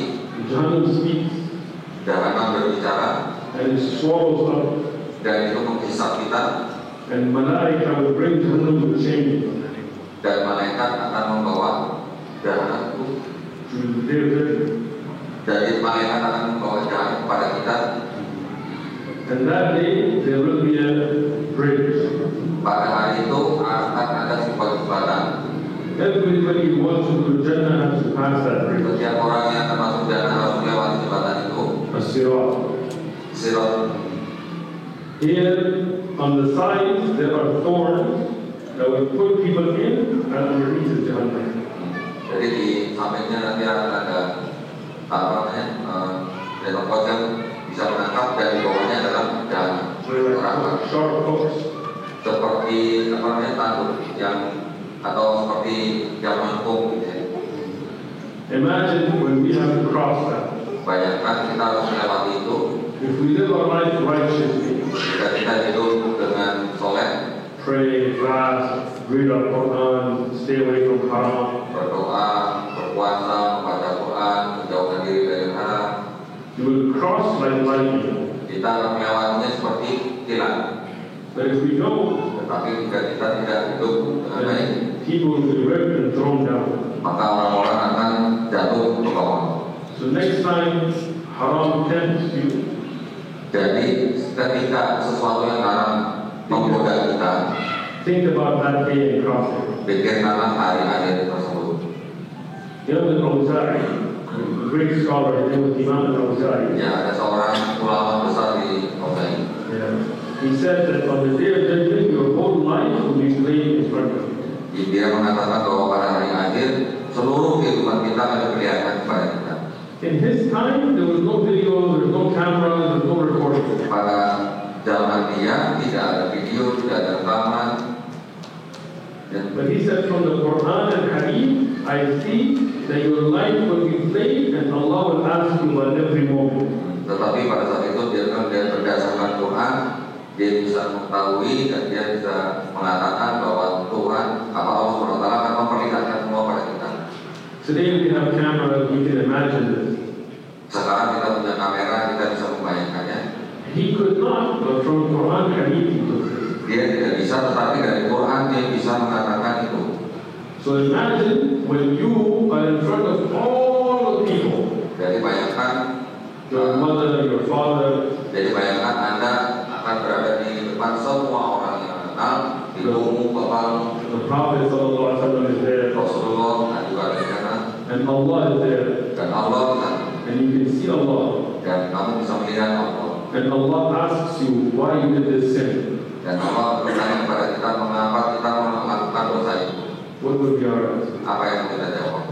Jahannam speaks Jahanam berbicara and it swallows up. dan itu menghisap kita, And Malaika will bring Jahannam to change dan malaikat akan membawa jahanam itu. to the day of judgment. Jadi malaikat akan membawa jahanam kepada kita. And that day, there will be a bridge. Pada hari itu akan ada sebuah jembatan. Everybody who wants to go to Jannah has to pass that bridge. Setiap orang yang akan masuk jannah harus melewati jembatan itu. As-Sirat. Sirat. Here, on the sides, there are thorns that will put people in, and underneath is Jahannam. Jadi di sampingnya nanti akan ada apa namanya, tembok yang bisa menangkap, dan di bawahnya adalah jahanam. Neraka. Short hooks. Seperti apa namanya, tanduk yang atau seperti yang melengkung gitu ya. Imagine when we have to cross that. Bayangkan kita harus melewati itu. If we live our life righteously, Jika kita hidup dengan soleh, pray, fast, read our Quran, stay away from haram, berdoa, berpuasa, membaca Quran, menjauhkan diri dari haram, you will cross like lightning. kita akan melewatinya seperti kilat. But if we don't, Tetapi jika kita tidak hidup dengan baik, then people will be ripped and thrown down. maka orang-orang akan jatuh ke bawah. So So next time haram tempts you, Jadi ketika sesuatu yang haram menggoda kita, think about that day and cross it. pikirkanlah hari akhir tersebut. Imam al-Awza'i, a great scholar, his name was Imam al-Awza'i. Ya, ada seorang ulama besar di Australia. Yeah. He said that on the day of judgment, your whole life will be played in front of you. Dia mengatakan bahwa pada hari akhir seluruh kehidupan kita akan kelihatan kepada kita. In his time, there was no video, there was no camera, there was no recording. Pada zaman dia tidak ada video, tidak ada rekaman. But he said from the Quran and Hadith, I see that your life will be played and Allah will ask you at every moment. Tetapi pada saat itu dia berdasarkan Quran, dia bisa mengetahui dan dia bisa mengatakan bahwa Tuhan, apa Allah SWT akan memperlihatkan semua pada kita. Today we have cameras, we can imagine this. Sekarang kita punya kamera, kita bisa membayangkannya. He could not, but from Quran and Hadith he took this. Dia tidak bisa, tetapi dari Quran dia bisa mengatakan itu. So imagine when you are in front of all the people, Jadi bayangkan, your mother, your father, jadi bayangkan Anda akan berada di depan semua orang yang kenal, ibumu, bapakmu, the Prophet ﷺ is there, Rasulullah, dan juga ada di sana, and Allah is there, dan Allah di sana, and you can see Allah, dan kamu bisa melihat Allah. and Allah asks you why you did this sin. Dan Allah bertanya kepada kita mengapa kita melakukan dosa itu. What would be our answer? Apa yang kita jawab?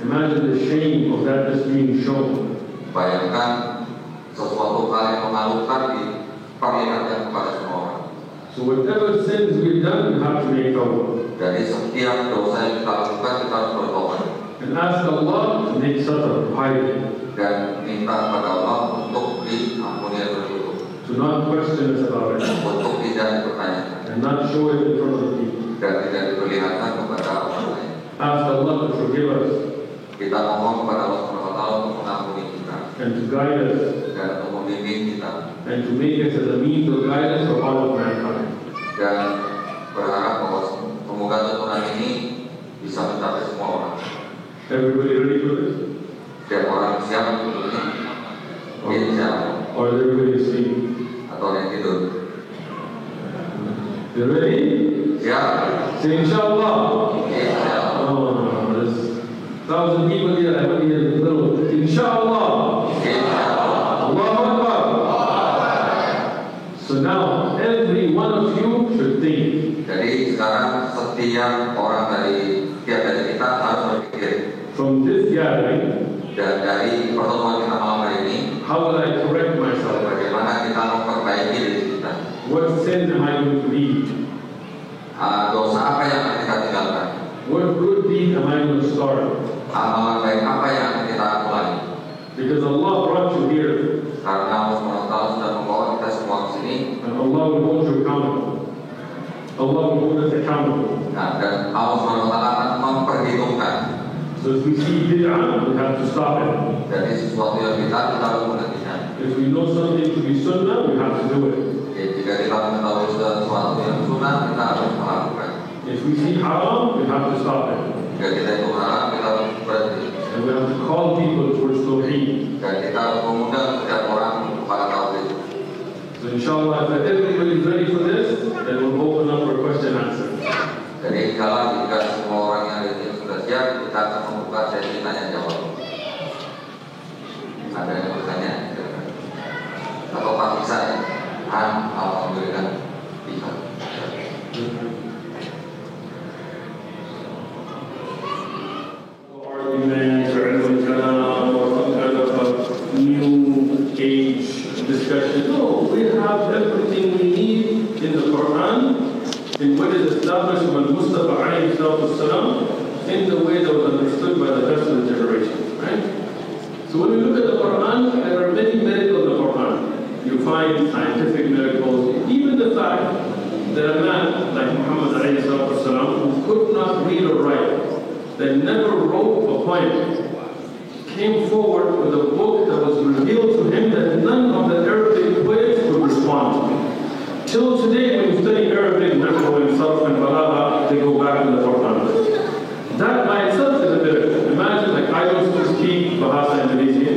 Imagine the shame of that just being shown. Bayangkan sesuatu hal yang memalukan diperlihatkan kepada semua orang. So whatever sins we've done, we have to make tawbah. Dari setiap dosa yang kita lakukan kita harus bertobat And ask Allah to make satar, to hide it. dan minta kepada Allah untuk diampuni dan berlindung, To not question us about it. untuk tidak dipertanyakan And not show it in front of the people. dan tidak diperlihatkan kepada orang lain. Ask Allah to forgive us Kita mohon kepada Allah SWT untuk mengampuni kita and to guide us dan untuk membimbing kita and to make us as a means of guidance for all of mankind. dan berharap bahwa semoga tuntunan ini bisa mencapai semua orang. Everybody ready for this? Setiap orang siap untuk ini, mungkin siap Or is everybody asleep? atau yang tidur. You ready? Siap? Say inshallah. Siap. Oh, there's 1,000 people here. I want to hear a little. Inshallah. Allahu Akbar. So now, every one of you should think. Jadi sekarang setiap orang dari kita harus berpikir From this gathering, dan dari pertemuan kita malam hari ini, how will I correct myself? bagaimana kita memperbaiki diri kita. What sin am I going to leave? Dosa apa yang akan kita tinggalkan? What good deed am I going to start? Amalan baik apa yang akan kita mulai? Because Allah brought you here, Karena Allah SWT sudah membawa kita semua ke sini, and Allah will hold you accountable. Allah will hold us accountable. nah, dan Allah SWT akan memperhitungkan. So if we see bid'ah, we have to stop it. Jadi sesuatu yang kita harus menghentikan. If we know something to be sunnah, we have to do it. Jadi, jika kita mengetahui sesuatu yang sunnah, kita harus melakukan. If we see haram, we have to stop it. Jika kita itu haram, kita harus berhenti. And we have to call people towards tawheed. Dan kita harus mengundang setiap orang kepada tauhid. So inshallah, if everybody is ready for this, then we'll open up for question and answer. Jadi kalau jika semua orang yang ada di sini sudah siap, kita akan membuka sesi tanya jawab. Ada yang bertanya? Atau Pak bisa ya? Alhamdulillah bisa. Arguments or ilm kalam or some kind of a new age discussion. No, we have everything we need in the Quran, in what is established by Mustafa alayhi salatu in the way that was understood by the rest of the generation. Right? So when we look at the Quran, there are many miracles in the Quran. You find scientific miracles, even the fact that a man like Muhammad alayhi salatu who could not read or write, that never wrote a poem, came forward with a book that was revealed to him that none of the Arabic poets would respond to. Till today, when you study Arabic, Nahwu and Sarf and Balagha, they go back to the Quran. That by itself is a miracle. Imagine, like I used to speak Bahasa Indonesia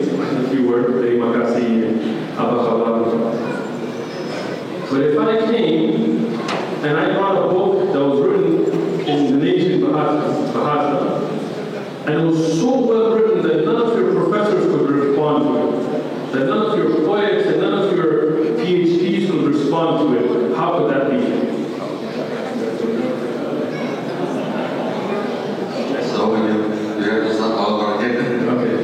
And it was so well written that none of your professors could respond to it. That none of your poets and none of your PhDs could respond to it. How could that be? So you have to start all over again. Okay.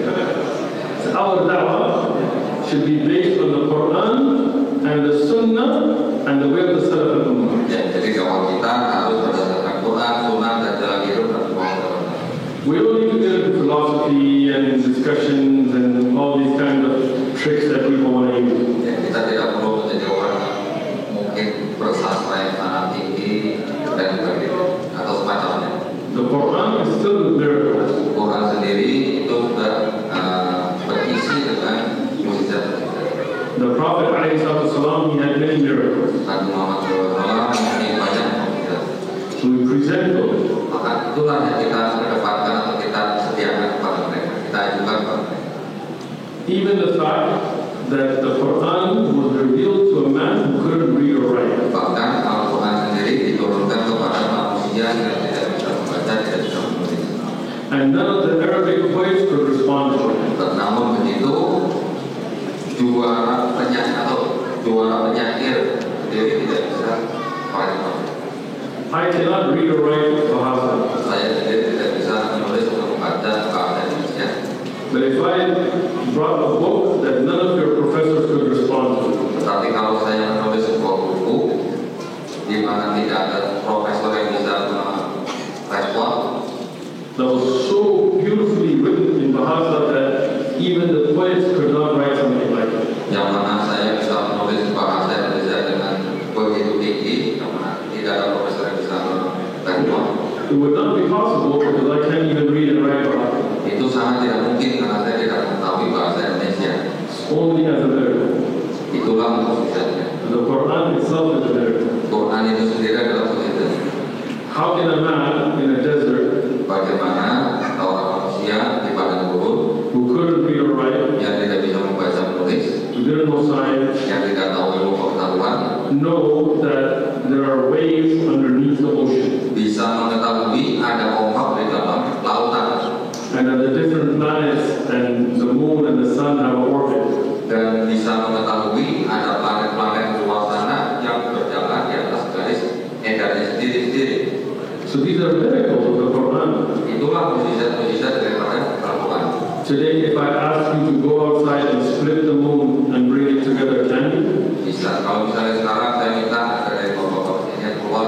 So our da'wah should be based on the Quran and the Sunnah and the way of the Salaf al-Ummah. Ya, jadi dakwah kita harus berdasarkan Quran, Sunnah, dan jalan hidup dan semua. We don't need to get into philosophy and discussions and all these kind of tricks that people want to use. Ya, kita tidak perlu menjadi orang mungkin bersastra yang sangat tinggi dan sebagainya atau semacamnya. The Quran is filled with miracles. Quran sendiri itu sudah berisi dengan mukjizat. The Prophet ﷺ, he had many miracles. Nabi Muhammad SAW mempunyai banyak mukjizat. So we present those. Maka itulah yang kita kedepankan atau kita sediakan kepada mereka. Kita ajukan kepada mereka. Even the fact that the Quran was revealed to a man who couldn't read or write. Bahkan Al-Quran sendiri diturunkan kepada manusia yang tidak bisa membaca, tidak bisa menulis. And none of the Arabic poets could respond to it. Namun begitu, juara penyair sendiri tidak bisa merespon. I cannot read or write Bahasa. Saya sendiri tidak bisa menulis atau membaca bahasa Indonesia. But if I brought a book that none of your professors could respond to, Tetapi kalau saya menulis sebuah buku di mana tidak ada profesor yang bisa merespon, that was so beautifully written in Bahasa that even the poets could not write something like it. yang mana saya bisa menulis bahasa Indonesia dengan begitu tinggi, yang mana tidak ada profesor yang bisa merespon. It would not be possible because I can't even read and write Bahasa. Itu sangat tidak mungkin karena saya tidak mengetahui bahasa Indonesia. Only as a miracle. Itulah mukjizatnya. The Quran itself is a miracle. Quran itu sendiri adalah mukjizat. How can a man in a desert Bagaimana seorang manusia di padang gurun who couldn't read or write, yang tidak bisa membaca menulis, who didn't know science, yang tidak tahu ilmu pengetahuan, know that there are waves underneath the ocean bisa mengetahui ada ombak di dalam lautan and that the different planets and the moon and the sun have an orbit? dan bisa mengetahui ada planet-planet di luar sana yang berjalan di atas garis edarnya sendiri-sendiri. So these are miracles of the Quran. Itulah mukjizat-mukjizat daripada Al-Quran. Today, if I ask you to go outside and split the moon and bring it together, can you? Bisa. Kalau misalnya sekarang saya minta dari bapak-bapak ini keluar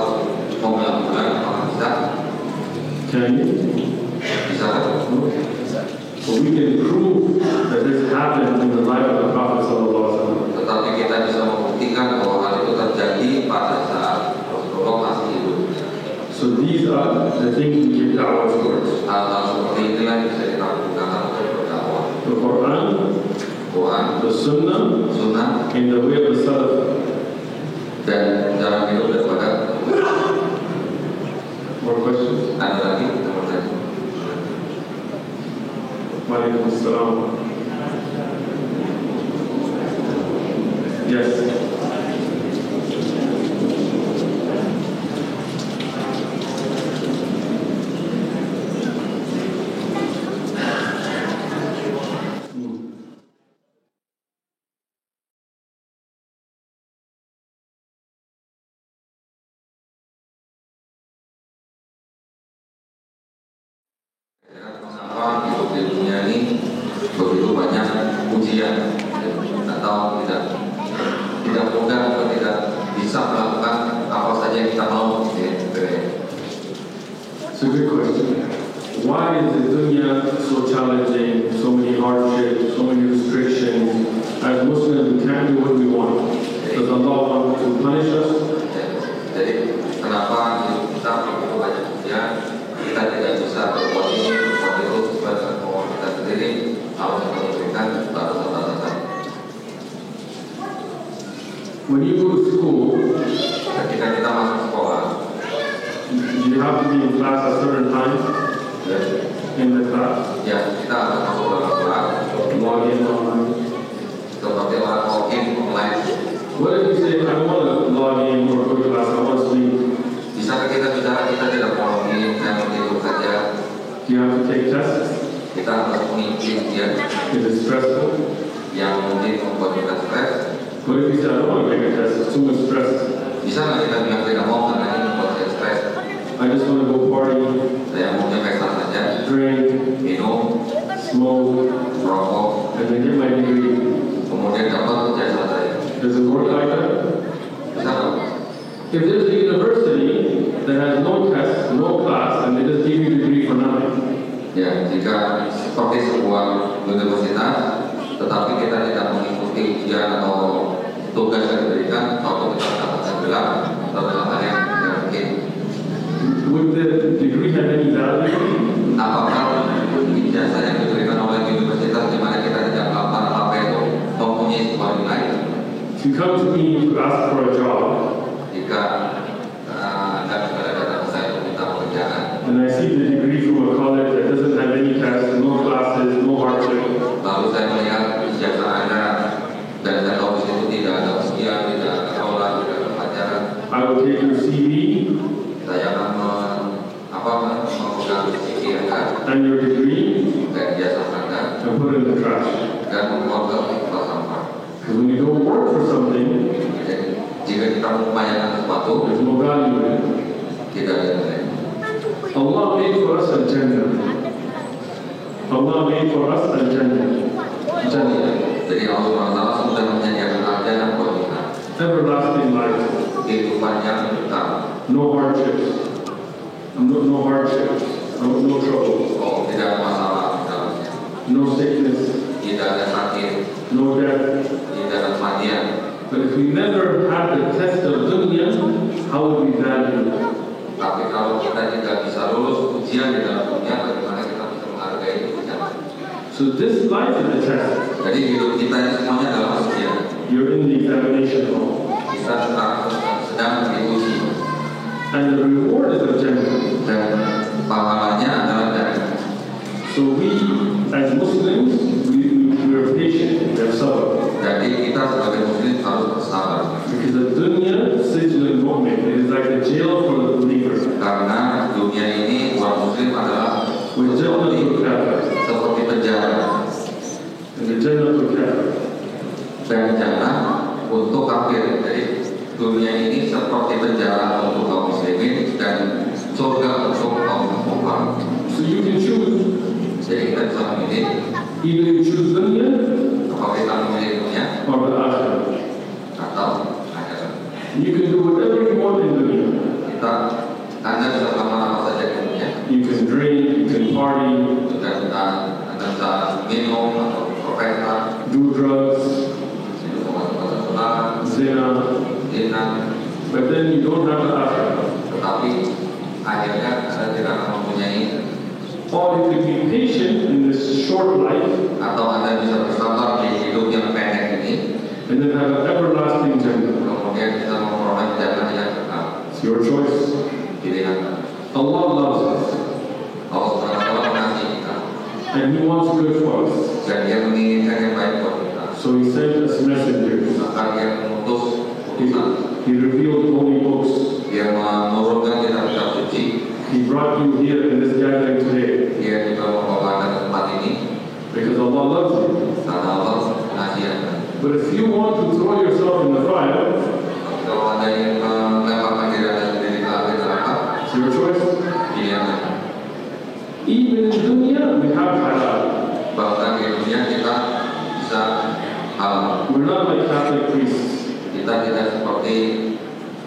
membelah bulan, apakah bisa? Can you? Bisa kan? So we can prove that this happened in the life of the Prophet ﷺ. Tetapi kita bisa membuktikan bahwa hal itu terjadi pada saat Rasulullah masih hidup. So these are the things we give da'wah towards. Hal-hal seperti inilah yang bisa kita lakukan untuk berdakwah. The Quran, Quran, the Sunnah, Sunnah, and the way of the Salaf. dan jalan hidup daripada. More questions? Ada lagi teman-teman? Waalaikumsalam. Yes. Mengapa hidup di dunia ini begitu banyak ujian atau tidak mudah atau tidak bisa melakukan apa saja yang kita mau di dunia. It's a good question. Why is the dunya so challenging, so many hardships, so many restrictions? As Muslims, we can't do what we want. Does Allah want to punish us? Jadi kenapa hidup kita begitu banyak ujian, kita tidak bisa berbuat ini, berbuat itu sesuai dengan kemauan kita sendiri, harus memberikan batasan-batasan. When you go to school, Ketika kita masuk sekolah, you have to be in class at a certain time in the class. ya kita harus masuk dalam kelas, Log in online. seperti orang login online. What if you say, I don't want to log in or go to class, I want to sleep? Bisa kita bicara kita tidak mau login, saya mau tidur saja. Can You have to take tests. Kita harus mengikuti ujian It is stressful. yang mungkin membuat kita stres. But if you say, I don't want to take a test, it's too much stress. Bisa nggak kita bilang tidak mau karena ini membuat saya stres? I just want to go party, Saya maunya pesta saja, drink, minum, smoke, merokok, and then get my degree. kemudian dapat ijazah saya. Does it work like that? Bisa nggak? If there's a university that has no test, no class, and they just give you a degree for nothing, Ya, jika seperti sebuah universitas, tetapi kita tidak mengikuti ujian atau tugas yang diberikan, atau kita mendapatkan gelar, atau hal yang tidak mungkin. would the degree have any value? Apakah ijazah yang diberikan oleh universitas di mana kita tidak melakukan apa itu mempunyai sebuah nilai? If you come to me to ask for a job, Jika Anda sudah datang ke saya untuk minta pekerjaan, and I see the degree from a college that doesn't have any tests, no classes, no hardship, lalu saya melihat ijazah Anda dan saya tahu di situ tidak ada ujian, tidak ada sekolah, tidak ada pelajaran, I will take your CV saya akan memegang CV Anda and your degree dan ijazah Anda and put it in the trash. dan membuang ke tempat sampah. Because when you don't work for something, Jadi, jika kita mengupayakan sesuatu, there's no value in it. tidak ada nilai. Allah made for us a Jannah. Allah made for us a Jannah. Jannah. Jadi Allah SWT sudah menyediakan ajaran buat kita, Everlasting life. kehidupan yang kekal. No hardships. No hardships. No troubles. Oh, tidak ada masalah di dalamnya, No sickness. tidak ada sakit, No death. tidak ada kematian. But if we never had the test of dunya, how would we value it? Tapi kalau kita tidak bisa lulus ujian di dalam dunia, bagaimana kita bisa menghargai ujian? So this life is a test. Jadi hidup kita ini semuanya adalah ujian. You're in the examination hall. Kita sekarang sedang diuji And the reward is a Jannah. dan pahalanya adalah dari. So we, as Muslims, we're patient, we're sabr. Jadi kita sebagai muslim harus bersabar. Because the dunya sijn al-mu'min, it is like the jail for the believer. Karena dunia ini buat muslim adalah With Jannatul Kafir. seperti penjara And the Jannatul Kafir. dan jannah untuk kafir. Jadi dunia ini seperti penjara untuk kaum muslimin dan surga untuk kaum kafir. So you can choose. Jadi kita bisa memilih Either you choose dunya apakah kita memilih dunia or the akhirah. atau akhirat. You can do whatever you want in dunya. Anda bisa melakukan apa saja di dunia. You can drink, you can party, Dan Anda bisa minum atau berpesta, do drugs, minum obat-obatan terlarang, zina, zina, but then you don't have the akhirah. tetapi akhirnya Anda tidak akan mempunyai, Or you can be patient in this short life atau Anda bisa bersabar di hidup yang pendek ini, and then have an everlasting Jannah. kemudian bisa memperoleh jannah yang kekal. It's your choice. Pilihan Allah loves us Allah SWT mengasihi kita and He wants good for us. dan Dia menginginkan yang baik buat kita. So He sent us messengers. Maka Dia mengutus utusan, He revealed holy books. Dia menurunkan kitab-kitab suci, He brought you here in this gathering today Dia juga membawa Anda ke tempat ini because Allah loves you. karena Allah mengasihi Anda. But if you want to throw yourself in the fire, Tapi kalau Anda ingin melemparkan diri Anda sendiri ke api neraka, it's your choice. pilihan Anda. Even in dunya, we have halal. Bahkan di dunia kita bisa halal. We're not like Catholic priests. Kita tidak seperti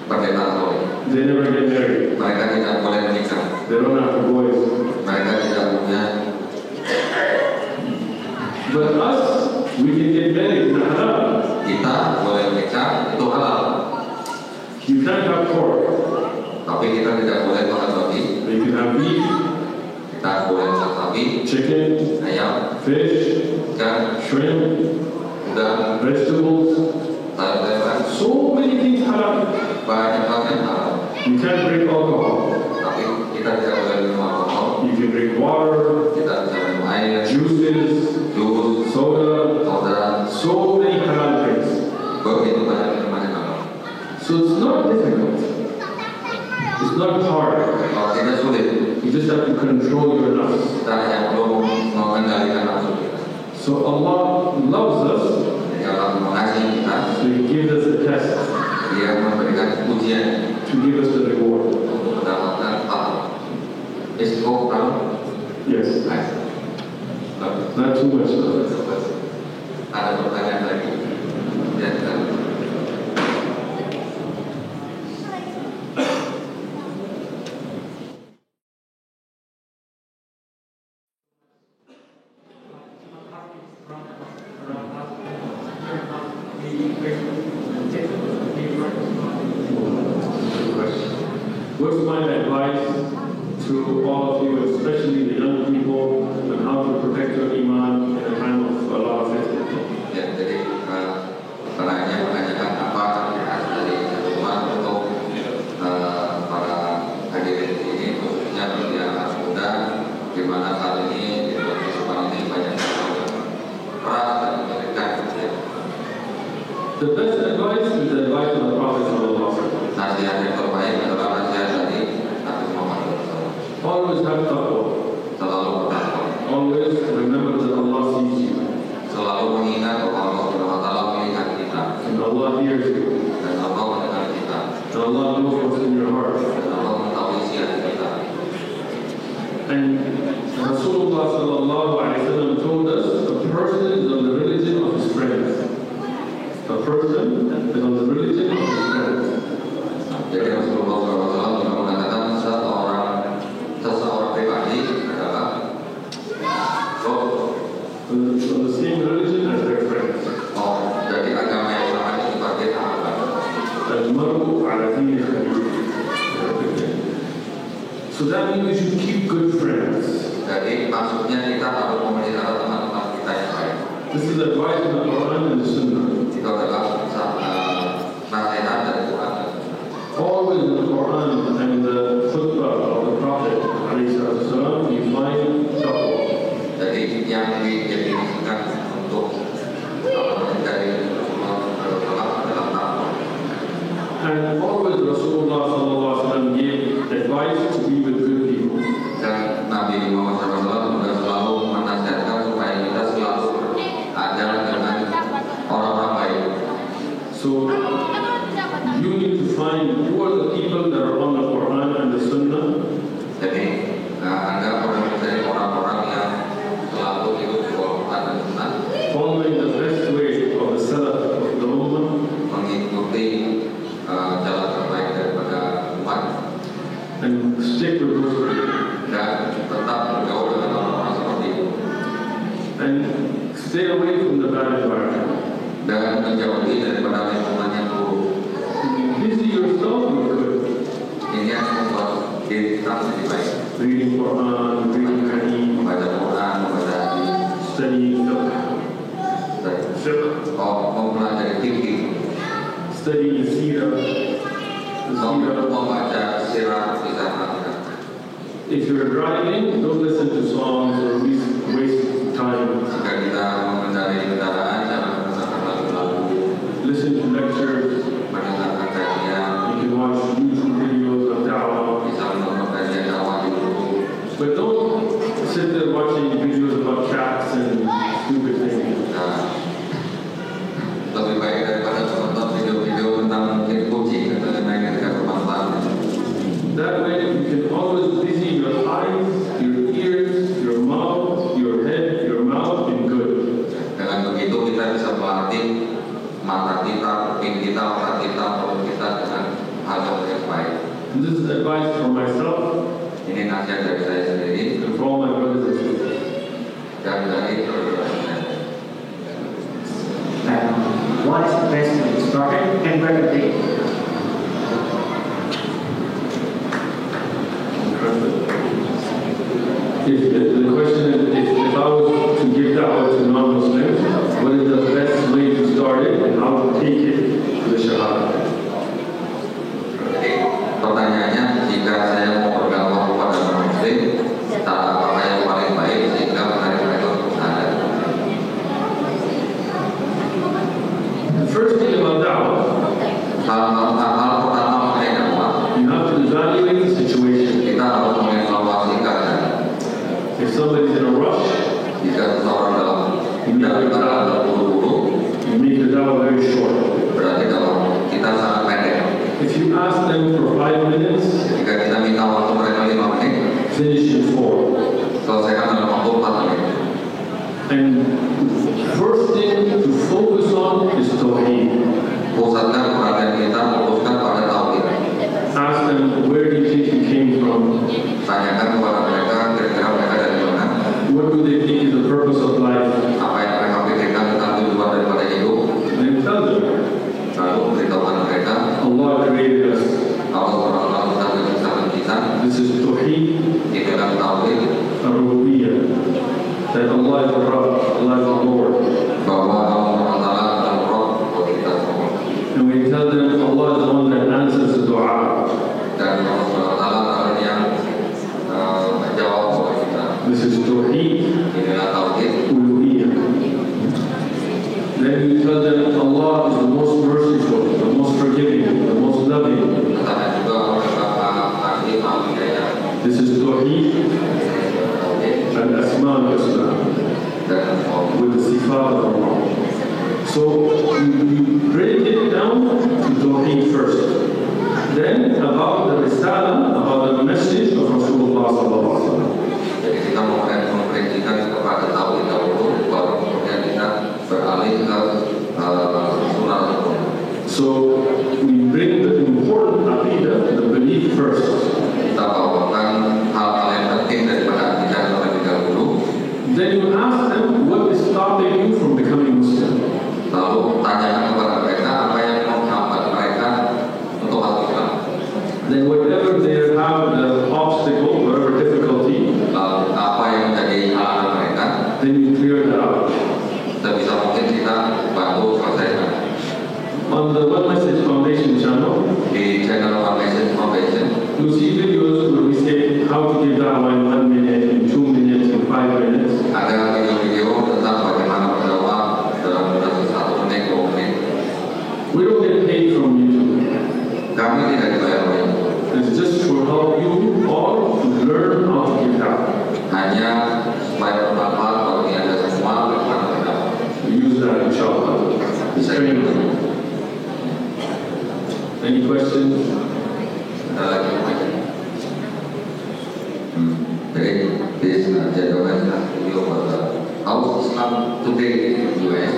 pendeta Katolik. They never get married. Mereka tidak boleh menikah. They don't have boys. Mereka tidak punya. But us, we can get married in halal. Kita boleh menikah, itu halal. You can't have pork. Tapi kita tidak boleh makan babi. But you can have beef, Kita boleh makan sapi, chicken, ayam, fish, ikan, shrimp, udang, vegetables. sayur-sayuran. So many things halal. Banyak hal yang halal. You can't drink alcohol. Tapi kita tidak boleh minum alkohol. You can drink water, Kita bisa minum air, juices, jus, soda, soda. so many halal drinks. Begitu banyak minuman yang halal. So it's not difficult. It's not hard. Tidak sulit. You just have to control your nafs. Kita hanya perlu mengendalikan nafsu kita. So Allah loves us, Jadi Allah mengasihi kita, so He gives us a test Dia memberikan ujian to give us the reward. untuk mendapatkan pahala. Risiko kamu? Yes. Baik. Not too much. Ada pertanyaan lagi? Ya, silakan. What's my advice to all of you, especially the young people, on how to protect your iman in a time of a lot of fitnah? Ya, jadi penanya menanyakan apa nasihat dari Tuhan untuk para hadirin di sini, khususnya bagi anak muda, di mana saat ini di bulan Ramadan ini banyak keras dan mengerikan. Ya. The best advice is the advice of the Prophet sallallahu alaihi wasallam. Nasihat yang terbaik adalah nasihat dari Nabi Muhammad SAW. Always have taqwa. Selalu bertakwa, Always remember that Allah sees you selalu mengingat bahwa Allah Subhanahu Wa Taala melihat kita and Allah hears you dan Allah mendengar kita and Allah knows what's in your heart. dan Allah mengetahui isi hati kita. And Rasulullah sallallahu alaihi wasallam told us a person is on the religion of his friends. A person is on the religion of his friends. Jadi Rasulullah SAW juga mengatakan seseorang pribadi adalah On the same religion as their friends. jadi agama yang sama itu sebagai sahabat. Al-mar'u ala dini khalil. So that means we should keep good friends. Jadi maksudnya kita harus memelihara teman-teman kita yang baik. This is advice in the Quran and the Sunnah. Itu adalah nasihat dari Tuhan. Always in the Quran and the khutbah of the Prophet ﷺ, you find taqwa. Jadi yang didefinisikan untuk dari Rasulullah adalah takwa. And always Rasulullah ﷺ gave advice to be with good people. Dan Nabi Muhammad SAW juga selalu menasihatkan supaya kita selalu ada dengan orang-orang baik. So you need to find who are the people that are on the Quran and the Sunnah. Jadi Anda perlu mencari orang-orang yang selalu hidup di bawah Quran dan Sunnah, Following the best way of the Salaf of the Ummah, mengikuti jalan terbaik daripada umat, and stick with those people. dan tetap bergaul dengan orang-orang seperti itu, And stay away from the bad environment. dan menjauhi daripada lingkungan yang buruk. Busy yourself with good. Ini yang membuat diri kita menjadi baik. Reading Quran, reading Hadith, Membaca Quran, membaca hadis, studying dan fiqh, mempelajari fikih, studying seerah. membaca sirah kisah Nabi. If you're driving, don't listen to songs or waste time. Jika kita mengendarai kendaraan, jangan menggunakan lagu-lagu, Listen to lectures. mendengarkan kajian, You can watch YouTube videos of da'wah. bisa menonton kajian dakwah di YouTube. But don't sit there watching videos about cats and stupid things. Nah, lebih baik daripada menonton video-video tentang mungkin kucing atau lain-lain yang tidak bermanfaat. That way you can always busy your eyes, your ears, your mouth, your head, your mouth in good. Dengan begitu kita bisa melatih mata kita, kuping kita, otak kita, mulut kita dengan hal yang baik. And this is advice for myself Ini nasihat dari saya sendiri and for all my brothers and sisters. dan dari saudara saya. What is the best to get started and where to begin? If the question is, if I was to give da'wah to non-Muslims, what is the best way to start it and how to take it to the Shahada? Jadi pertanyaannya, jika saya mau berdakwah kepada non-muslim, cara apa yang paling baik sehingga menarik mereka untuk sadar? The first thing about da'wah, Hal pertama mengenai dakwah, you have to evaluate ask them for 5 minutes, Jika kita minta waktu mereka 5 menit, finish in 4. selesaikan dalam waktu 4 menit. And first thing to focus on is Tawheed. Pusatkan perhatian kita, fokuskan pada tauhid. Ask them, where do you think you came from? Tanyakan kepada mereka, kira-kira mereka dari mana, What do they think is the purpose of life? apa yang mereka pikirkan tentang tujuan daripada hidup. Then tell them, Lalu beritahukan mereka, Allah created us. Allah SWT telah menciptakan kita. This is Tawheed, Itu adalah tauhid, Ar-Rububiyyah. That Allah is the Rabb, Allah is the Lord. bahwa Allah SWT adalah Rabb buat kita semua. And we tell them Allah is the one that answers the dua. Dan Allah SWT adalah yang menjawab buat kita. This is Tawheed, Inilah tauhid. Uluhiyyah. Then we tell them Allah is the most merciful, the most forgiving, the most loving. Katakan juga mereka ahli maafiyah. This is Tawheed and Asma al-Husna Dan with the sifat of Allah. So you break it down to Tawheed first. Then about the Risala, about the message of Rasulullah sallallahu alaihi wasallam. jadi kita mempredikasikan kepada tauhid dahulu, baru kemudian kita beralih ke sunnah Rasul. So we bring the important aqidah, the belief first. Kita bawakan hal-hal yang penting daripada akidah terlebih dahulu. Then you ask them what is stopping you from becoming Muslim. Lalu tanyakan kepada mereka apa yang menghambat mereka untuk hal Islam. Then whatever they have the obstacle, whatever difficulty, Lalu apa yang menjadi halangan mereka, then you clear that out. sebisa mungkin kita bantu selesaikan. On the One Message Foundation channel, Di channel One Message Foundation you'll see videos where we say how to give da'wah in 1 minute, in 2 minutes, in 5 minutes. ada video-video tentang bagaimana berdakwah dalam durasi 1 menit, 2 menit. We don't get paid from YouTube. Kami tidak dibayar oleh itu. It's just to help you all to learn how to give da'wah. Hanya supaya bermanfaat bagi Anda semua bagaimana berdakwah. We use that inshallah. It's training. Any questions? Ada lagi mungkin? Jadi this gentleman has video about how Islam today in the US.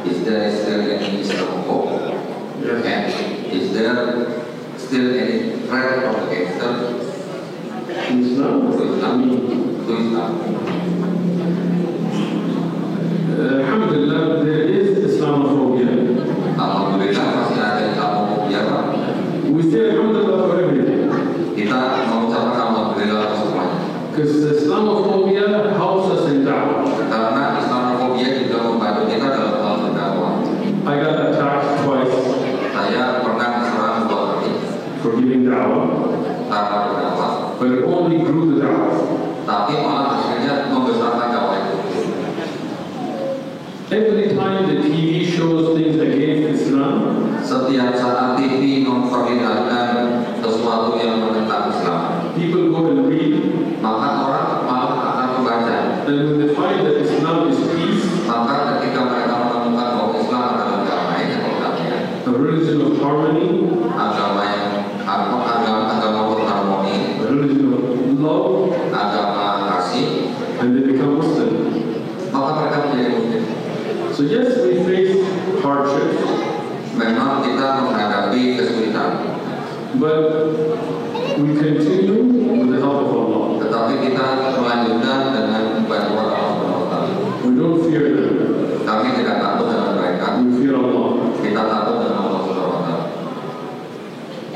Is there still any Islamophobia? Yes. And is there still any threat from the gangster Islam? to Islam? To Islam? Alhamdulillah, there is Islamophobia. Alhamdulillah masih ada Islamophobia, Pak. We say Alhamdulillah for everything. Kita mengucapkan Alhamdulillah untuk semuanya. Because Islamophobia helps us in da'wah. Karena Islamophobia juga membantu kita dalam hal berdakwah. I got attacked twice Saya pernah diserang 2 kali for giving da'wah, karena berdakwah, but it only grew the da'wah. tapi malah akhirnya membesarkan dakwah itu. Every time the TV shows things against Islam, Setiap saat TV memperlihatkan sesuatu yang menentang Islam, people go and read, maka orang malah akan membaca. and when they find that Islam is peace, Maka ketika mereka menemukan bahwa Islam adalah damai dan perdamaian, a religion of harmony, agama yang agama berharmoni, a religion of love, agama kasih, and they become Muslim. maka mereka menjadi Muslim. So yes, we face hardships, Memang kita menghadapi kesulitan, but we continue with the help of Allah. tetapi kita melanjutkan dengan bantuan Allah SWT. We don't fear them. Kami tidak takut dengan mereka, We fear Allah. kita takut dengan Allah SWT.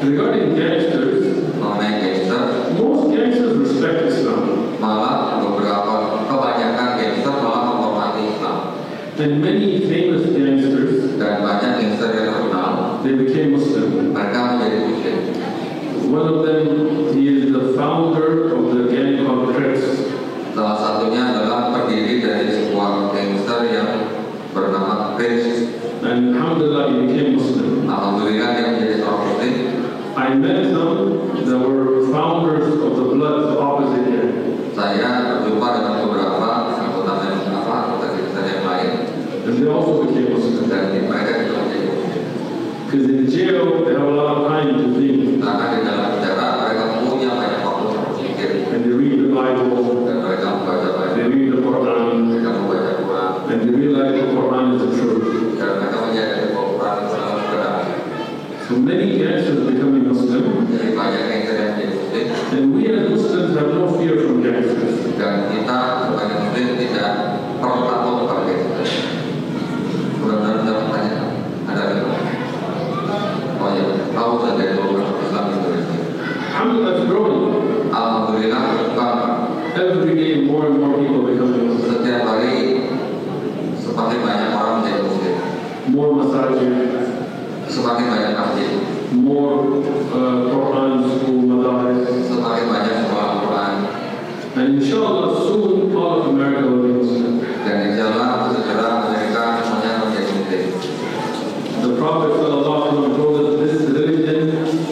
Regarding gangsters, Mengenai gangster, most gangsters respect Islam. malah kebanyakan gangster malah menghormati Islam. And many famous gangsters, Dan banyak gangster yang terkenal, they became Muslim. mereka menjadi Muslim. One of them, he is the founder of the gang called Crips. Salah satunya adalah pendiri dari sebuah gangster yang bernama Crips. And alhamdulillah, he became Muslim. Alhamdulillah dia menjadi seorang Muslim. I met some that were founders of the Bloods opposite gang. Saya berjumpa dengan beberapa anggota gangster yang lain, And they also became Muslim. dan mereka juga menjadi Muslim. Because in jail, they have a lot of time to think. So many gangsters becoming Muslim, Jadi banyak gangster yang menjadi Muslim. and we as Muslims have no fear from gangsters. Dan kita sebagai Muslim tidak perlu takut kepada gangster. Mudah-mudahan kita bertanya ada gitu. Oh ya, tahu saja itu Islam itu. Alhamdulillah, it's growing. Alhamdulillah berkembang. Every day, more and more people becoming Muslim. Setiap hari semakin banyak orang menjadi Muslim. More masajid, Semakin banyak masjid, more Quran school, madaris. semakin banyak sekolah Quran. And inshallah, soon all of America will be Muslim. Dan insya Allah segera Amerika semuanya menjadi Muslim. The Prophet ﷺ told us this religion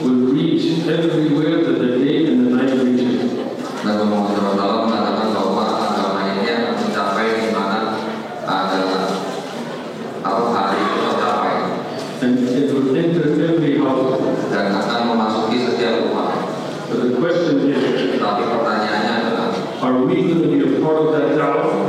will reach everywhere that the day and the night reaches. Nabi Muhammad SAW mengatakan bahwa agama ini akan mencapai di mana ada hari itu tercapai And it will enter every house. dan akan memasuki setiap rumah. So the question is, Tapi pertanyaannya adalah, are we going to be a part of that da'wah?